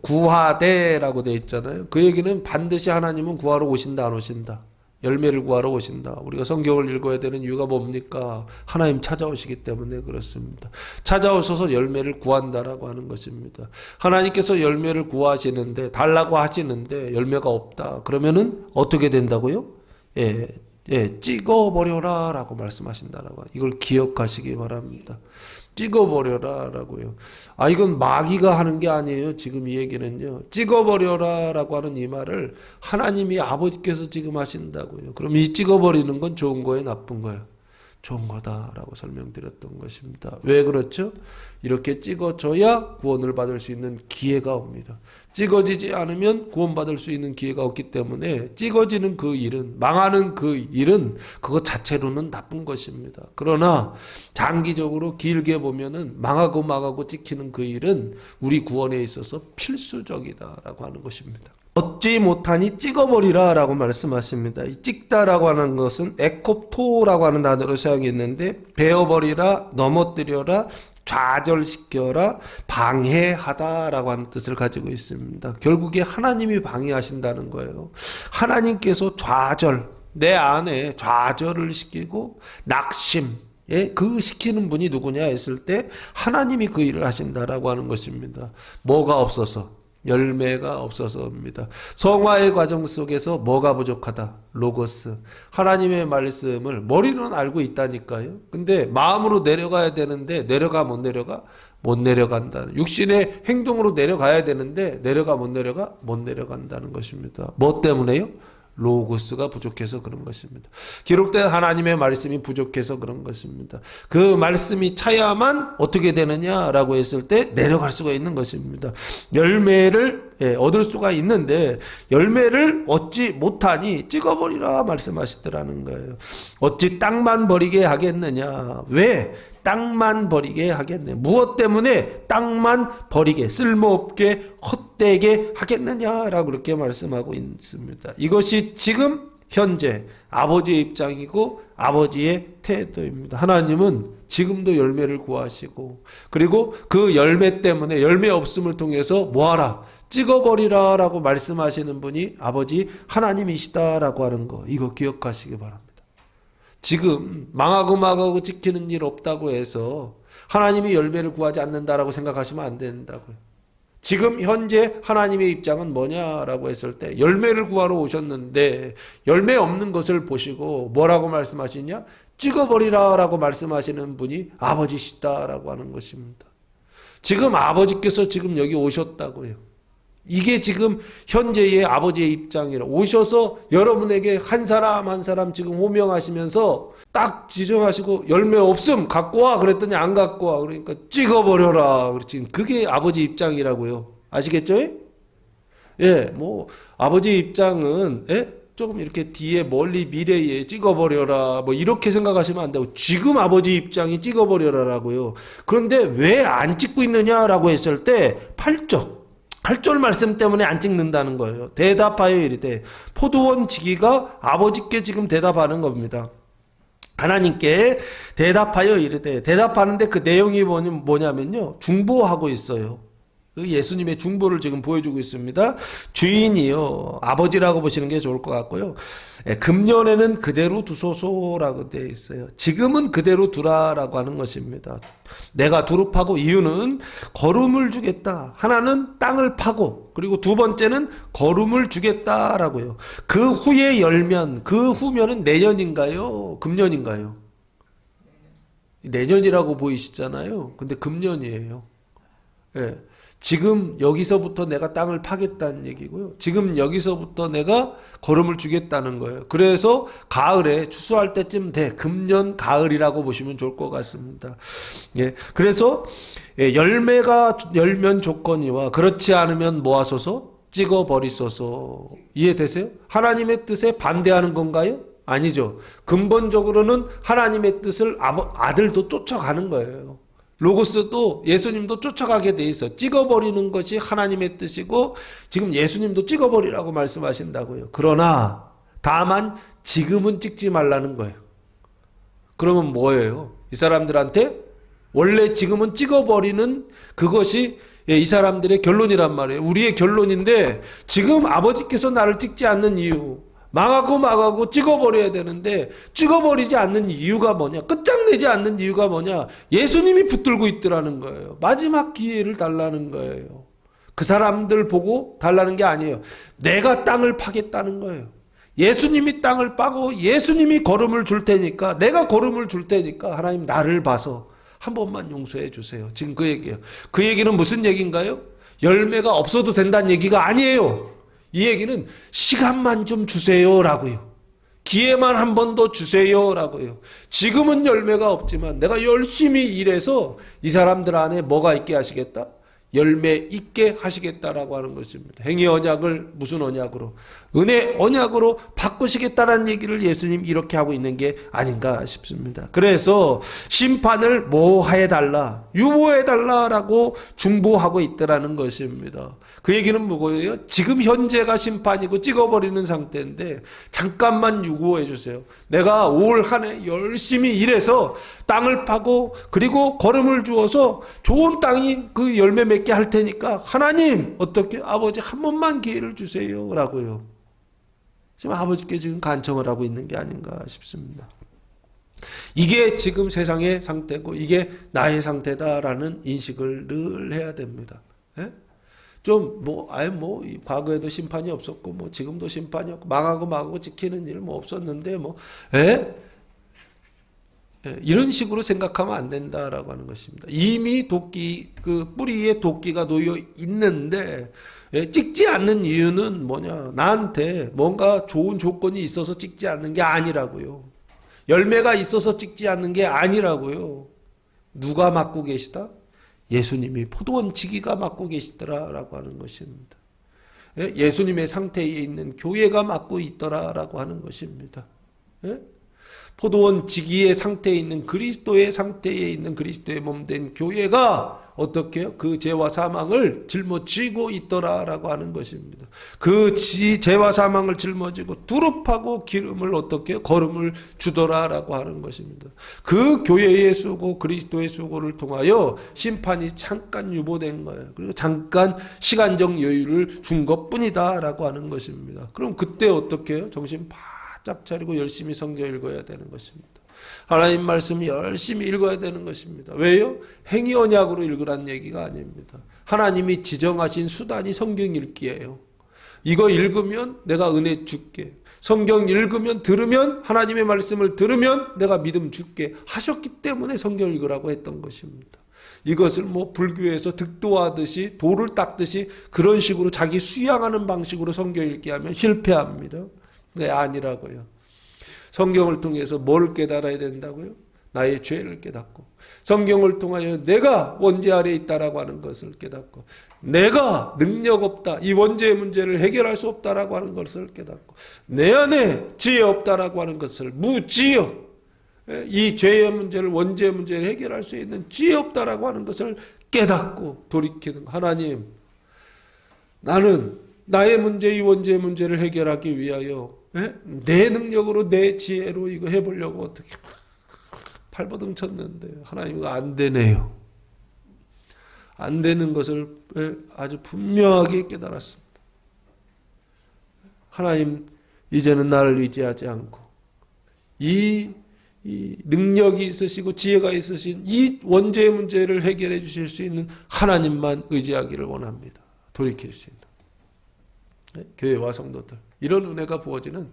구하되라고 되어 있잖아요. 그 얘기는 반드시 하나님은 구하러 오신다 안 오신다. 열매를 구하러 오신다. 우리가 성경을 읽어야 되는 이유가 뭡니까? 하나님 찾아오시기 때문에 그렇습니다. 찾아오셔서 열매를 구한다라고 하는 것입니다. 하나님께서 열매를 구하시는데 달라고 하시는데 열매가 없다. 그러면은 어떻게 된다고요? 찍어버려라 라고 말씀하신다라고. 이걸 기억하시기 바랍니다. 찍어버려라 라고요. 이건 마귀가 하는 게 아니에요. 지금 이 얘기는요. 찍어버려라 라고 하는 이 말을 하나님이 아버지께서 지금 하신다고요. 그럼 이 찍어버리는 건 좋은 거예요? 나쁜 거예요? 좋은 거다라고 설명드렸던 것입니다. 왜 그렇죠? 이렇게 찍어줘야 구원을 받을 수 있는 기회가 옵니다. 찍어지지 않으면 구원받을 수 있는 기회가 없기 때문에 찍어지는 그 일은, 망하는 그 일은 그것 자체로는 나쁜 것입니다. 그러나 장기적으로 길게 보면은 망하고 찍히는 그 일은 우리 구원에 있어서 필수적이다라고 하는 것입니다. 얻지 못하니 찍어버리라 라고 말씀하십니다. 이 찍다라고 하는 것은 에콥토라고 하는 단어로 사용했는데 베어버리라, 넘어뜨려라, 좌절시켜라, 방해하다라고 하는 뜻을 가지고 있습니다. 결국에 하나님이 방해하신다는 거예요. 하나님께서 내 안에 좌절을 시키고 낙심, 그 시키는 분이 누구냐 했을 때 하나님이 그 일을 하신다라고 하는 것입니다. 뭐가 없어서? 열매가 없어서입니다. 성화의 과정 속에서 뭐가 부족하다? 로고스. 하나님의 말씀을 머리는 알고 있다니까요. 근데 마음으로 내려가야 되는데 못 내려가? 못 내려간다. 육신의 행동으로 내려가야 되는데 못 내려간다는 것입니다. 뭐 때문에요? 로고스가 부족해서 그런 것입니다. 기록된 하나님의 말씀이 부족해서 그런 것입니다. 그 말씀이 차야만 어떻게 되느냐라고 했을 때 내려갈 수가 있는 것입니다. 열매를 얻을 수가 있는데 열매를 얻지 못하니 찍어버리라 말씀하시더라는 거예요. 어찌 땅만 버리게 하겠느냐. 왜? 땅만 버리게 하겠네. 무엇 때문에 땅만 버리게, 쓸모없게, 헛되게 하겠느냐라고 그렇게 말씀하고 있습니다. 이것이 지금 현재 아버지의 입장이고 아버지의 태도입니다. 하나님은 지금도 열매를 구하시고 그리고 그 열매 때문에 열매 없음을 통해서 뭐하라? 찍어버리라 라고 말씀하시는 분이 아버지 하나님이시다라고 하는 거, 이거 기억하시기 바랍니다. 지금 망하고 찍히는 일 없다고 해서 하나님이 열매를 구하지 않는다라고 생각하시면 안 된다고요. 지금 현재 하나님의 입장은 뭐냐라고 했을 때 열매를 구하러 오셨는데 열매 없는 것을 보시고 뭐라고 말씀하시냐? 찍어버리라 라고 말씀하시는 분이 아버지시다라고 하는 것입니다. 지금 아버지께서 지금 여기 오셨다고요. 이게 지금 현재의 아버지의 입장이라 오셔서 여러분에게 한 사람 한 사람 지금 호명하시면서 딱 지정하시고 열매 없음 갖고 와 그랬더니 안 갖고 와 그러니까 찍어버려라 그렇지. 그게 아버지 입장이라고요. 아시겠죠? 뭐 아버지 입장은 조금 이렇게 뒤에 멀리 미래에 찍어버려라 뭐 이렇게 생각하시면 안 되고 지금 아버지 입장이 찍어버려라라고요. 그런데 왜 안 찍고 있느냐라고 했을 때 8절 말씀 때문에 안 찍는다는 거예요. 대답하여 이르되 포도원 지기가 아버지께 지금 대답하는 겁니다. 하나님께 대답하여 이르되 대답하는데 그 내용이 뭐냐면요. 중보하고 있어요. 그 예수님의 중보를 지금 보여주고 있습니다. 주인이요, 아버지라고 보시는 게 좋을 것 같고요. 금년에는 그대로 두소서라고 되어 있어요. 지금은 그대로 두라라고 하는 것입니다. 내가 두릅하고, 이유는 거름을 주겠다. 하나는 땅을 파고, 그리고 두 번째는 거름을 주겠다라고요. 그 후에 열면, 그 후면은 내년인가요? 금년인가요? 내년이라고 보이시잖아요. 근데 금년이에요. 예. 지금 여기서부터 내가 땅을 파겠다는 얘기고요. 지금 여기서부터 내가 거름을 주겠다는 거예요. 그래서 가을에 추수할 때쯤 돼. 금년 가을이라고 보시면 좋을 것 같습니다. 예. 그래서 열매가 열면 조건이와 그렇지 않으면 뭐 하소서? 찍어버리소서. 이해되세요? 하나님의 뜻에 반대하는 건가요? 아니죠. 근본적으로는 하나님의 뜻을 아들도 쫓아가는 거예요. 로고스도 예수님도 쫓아가게 돼 있어. 찍어버리는 것이 하나님의 뜻이고 지금 예수님도 찍어버리라고 말씀하신다고요. 그러나 다만 지금은 찍지 말라는 거예요. 그러면 뭐예요? 이 사람들한테 원래 지금은 찍어버리는 그것이 이 사람들의 결론이란 말이에요. 우리의 결론인데 지금 아버지께서 나를 찍지 않는 이유, 망하고 찍어버려야 되는데 찍어버리지 않는 이유가 뭐냐, 끝장내지 않는 이유가 뭐냐, 예수님이 붙들고 있더라는 거예요. 마지막 기회를 달라는 거예요. 그 사람들 보고 달라는 게 아니에요. 내가 땅을 파겠다는 거예요. 예수님이 땅을 파고 예수님이 거름을 줄 테니까, 내가 거름을 줄 테니까 하나님 나를 봐서 한 번만 용서해 주세요. 지금 그 얘기예요. 그 얘기는 무슨 얘기인가요? 열매가 없어도 된다는 얘기가 아니에요. 이 얘기는 시간만 좀 주세요라고요. 기회만 한 번 더 주세요라고요. 지금은 열매가 없지만 내가 열심히 일해서 이 사람들 안에 뭐가 있게 하시겠다? 열매 있게 하시겠다라고 하는 것입니다. 행위 언약을 무슨 언약으로? 은혜 언약으로 바꾸시겠다라는 얘기를 예수님 이렇게 하고 있는 게 아닌가 싶습니다. 그래서 심판을 뭐 해달라, 유보해달라라고 중보하고 있더라는 것입니다. 그 얘기는 뭐예요? 지금 현재가 심판이고 찍어버리는 상태인데 잠깐만 유보해 주세요. 내가 올 한 해 열심히 일해서 땅을 파고 그리고 거름을 주어서 좋은 땅이 그 열매 맺게 할 테니까 하나님 어떻게 아버지 한 번만 기회를 주세요 라고요. 지금 아버지께 지금 간청을 하고 있는 게 아닌가 싶습니다. 이게 지금 세상의 상태고 이게 나의 상태다라는 인식을 늘 해야 됩니다. 예? 좀 과거에도 심판이 없었고 지금도 심판이 없고 망하고 지키는 일 없었는데 이런 식으로 생각하면 안 된다라고 하는 것입니다. 이미 도끼, 그 뿌리에 도끼가 놓여 있는데 찍지 않는 이유는 뭐냐? 나한테 뭔가 좋은 조건이 있어서 찍지 않는 게 아니라고요. 열매가 있어서 찍지 않는 게 아니라고요. 누가 맡고 계시다? 예수님이 포도원 지기가 맡고 계시더라라고 하는 것입니다. 예수님의 상태에 있는 교회가 맡고 있더라라고 하는 것입니다. 포도원 지기의 상태에 있는 그리스도의 상태에 있는 그리스도의 몸된 교회가 어떻게 해요? 그 죄와 사망을 짊어지고 있더라라고 하는 것입니다. 그 죄와 사망을 짊어지고 두릅하고 기름을 어떻게 해요? 거름을 주더라라고 하는 것입니다. 그 교회의 수고, 그리스도의 수고를 통하여 심판이 잠깐 유보된 거예요. 그리고 잠깐 시간적 여유를 준 것뿐이다라고 하는 것입니다. 그럼 그때 어떻게 해요? 정신 바짝 차리고 열심히 성경 읽어야 되는 것입니다. 하나님 말씀 열심히 읽어야 되는 것입니다. 왜요? 행위 언약으로 읽으란 얘기가 아닙니다. 하나님이 지정하신 수단이 성경 읽기예요. 이거 읽으면 내가 은혜 줄게. 성경 읽으면 들으면 하나님의 말씀을 들으면 내가 믿음 줄게 하셨기 때문에 성경 읽으라고 했던 것입니다. 이것을 불교에서 득도하듯이 돌을 닦듯이 그런 식으로 자기 수양하는 방식으로 성경 읽기 하면 실패합니다. 네, 아니라고요. 성경을 통해서 뭘 깨달아야 된다고요? 나의 죄를 깨닫고 성경을 통하여 내가 원죄 아래에 있다라고 하는 것을 깨닫고 내가 능력 없다, 이 원죄의 문제를 해결할 수 없다라고 하는 것을 깨닫고 내 안에 지혜 없다라고 하는 것을 무지혜, 이 죄의 문제를, 원죄의 문제를 해결할 수 있는 지혜 없다라고 하는 것을 깨닫고 돌이키는, 하나님 나는 나의 문제, 이 원죄의 문제를 해결하기 위하여 내 능력으로 내 지혜로 이거 해보려고 어떻게 발버둥 쳤는데 하나님 이거 안 되네요. 안 되는 것을 아주 분명하게 깨달았습니다. 하나님, 이제는 나를 의지하지 않고 이 능력이 있으시고 지혜가 있으신 이 원죄의 문제를 해결해 주실 수 있는 하나님만 의지하기를 원합니다. 돌이킬 수 있는 교회와 성도들, 이런 은혜가 부어지는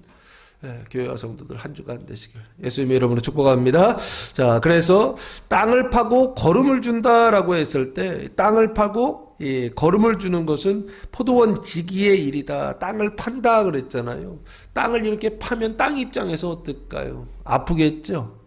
교회와 성도들 한 주간 되시길 예수님의 이름으로 축복합니다. 자, 그래서 땅을 파고 거름을 준다라고 했을 때, 땅을 파고 거름을 주는 것은 포도원 지기의 일이다. 땅을 판다 그랬잖아요. 땅을 이렇게 파면 땅 입장에서 어떨까요? 아프겠죠?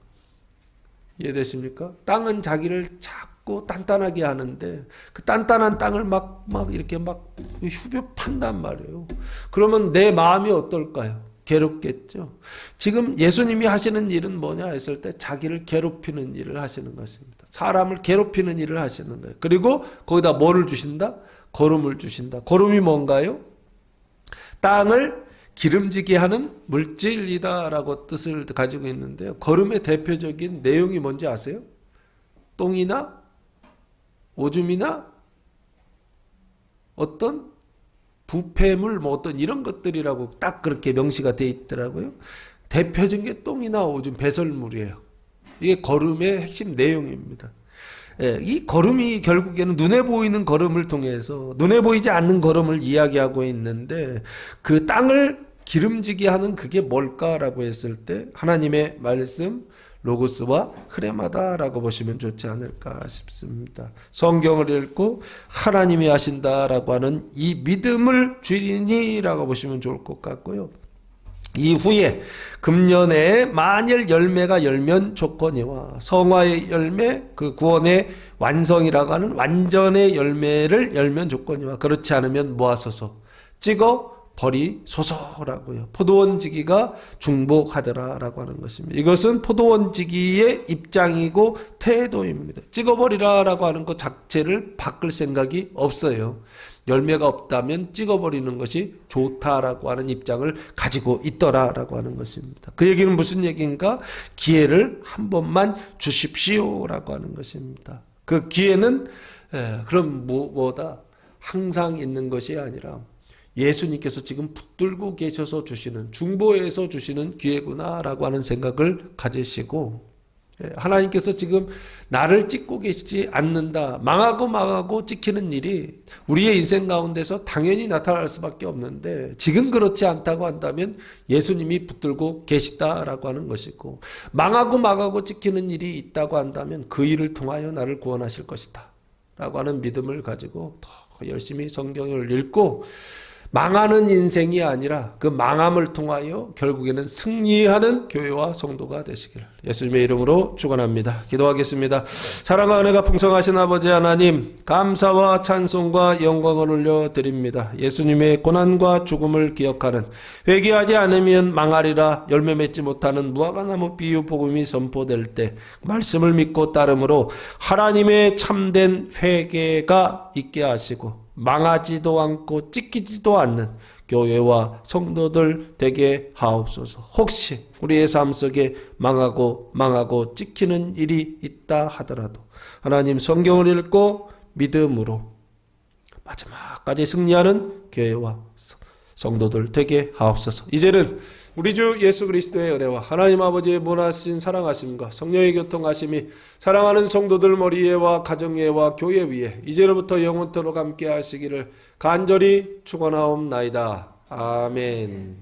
이해되십니까? 땅은 자기를 자꾸 단단하게 하는데 그 단단한 땅을 막 이렇게 후벼 판단 말이에요. 그러면 내 마음이 어떨까요? 괴롭겠죠. 지금 예수님이 하시는 일은 뭐냐 했을 때 자기를 괴롭히는 일을 하시는 것입니다. 사람을 괴롭히는 일을 하시는 거예요. 그리고 거기다 뭐를 주신다? 거름을 주신다. 거름이 뭔가요? 땅을 기름지게 하는 물질이다라고 뜻을 가지고 있는데요. 거름의 대표적인 내용이 뭔지 아세요? 똥이나 오줌이나 어떤 부패물 어떤 이런 것들이라고 딱 그렇게 명시가 되어 있더라고요. 대표적인 게 똥이나 오줌, 배설물이에요. 이게 거름의 핵심 내용입니다. 이 거름이 결국에는 눈에 보이는 거름을 통해서 눈에 보이지 않는 거름을 이야기하고 있는데, 그 땅을 기름지게 하는 그게 뭘까라고 했을 때 하나님의 말씀 로고스와 흐레마다라고 보시면 좋지 않을까 싶습니다. 성경을 읽고 하나님이 하신다라고 하는 이 믿음을 주리니라고 보시면 좋을 것 같고요. 이후에 금년에 만일 열매가 열면 조건이와 성화의 열매, 그 구원의 완성이라고 하는 완전의 열매를 열면 조건이와 그렇지 않으면 모아서서 찍어 버리소서라고요. 포도원지기가 중복하더라라고 하는 것입니다. 이것은 포도원지기의 입장이고 태도입니다. 찍어버리라라고 하는 것 자체를 바꿀 생각이 없어요. 열매가 없다면 찍어버리는 것이 좋다라고 하는 입장을 가지고 있더라라고 하는 것입니다. 그 얘기는 무슨 얘기인가? 기회를 한 번만 주십시오라고 하는 것입니다. 그 기회는 그럼 뭐다? 항상 있는 것이 아니라 예수님께서 지금 붙들고 계셔서 주시는, 중보해서 주시는 기회구나라고 하는 생각을 가지시고, 하나님께서 지금 나를 찍고 계시지 않는다, 망하고 찍히는 일이 우리의 인생 가운데서 당연히 나타날 수밖에 없는데, 지금 그렇지 않다고 한다면 예수님이 붙들고 계시다라고 하는 것이고, 망하고 찍히는 일이 있다고 한다면 그 일을 통하여 나를 구원하실 것이다 라고 하는 믿음을 가지고 더 열심히 성경을 읽고, 망하는 인생이 아니라 그 망함을 통하여 결국에는 승리하는 교회와 성도가 되시기를 예수님의 이름으로 축원합니다. 기도하겠습니다. 사랑과 은혜가 풍성하신 아버지 하나님, 감사와 찬송과 영광을 올려드립니다. 예수님의 고난과 죽음을 기억하는, 회개하지 않으면 망하리라 열매 맺지 못하는 무화과나무 비유 복음이 선포될 때 말씀을 믿고 따름으로 하나님의 참된 회개가 있게 하시고, 망하지도 않고 찢기지도 않는 교회와 성도들 되게 하옵소서. 혹시 우리의 삶 속에 망하고 찢기는 일이 있다 하더라도 하나님, 성경을 읽고 믿음으로 마지막까지 승리하는 교회와 성도들 되게 하옵소서. 이제는 우리 주 예수 그리스도의 은혜와 하나님 아버지의 무한하신 사랑하심과 성령의 교통하심이 사랑하는 성도들 머리 위에와 가정 위에와 교회 위에 이제로부터 영원토록 함께 하시기를 간절히 축원하옵나이다. 아멘.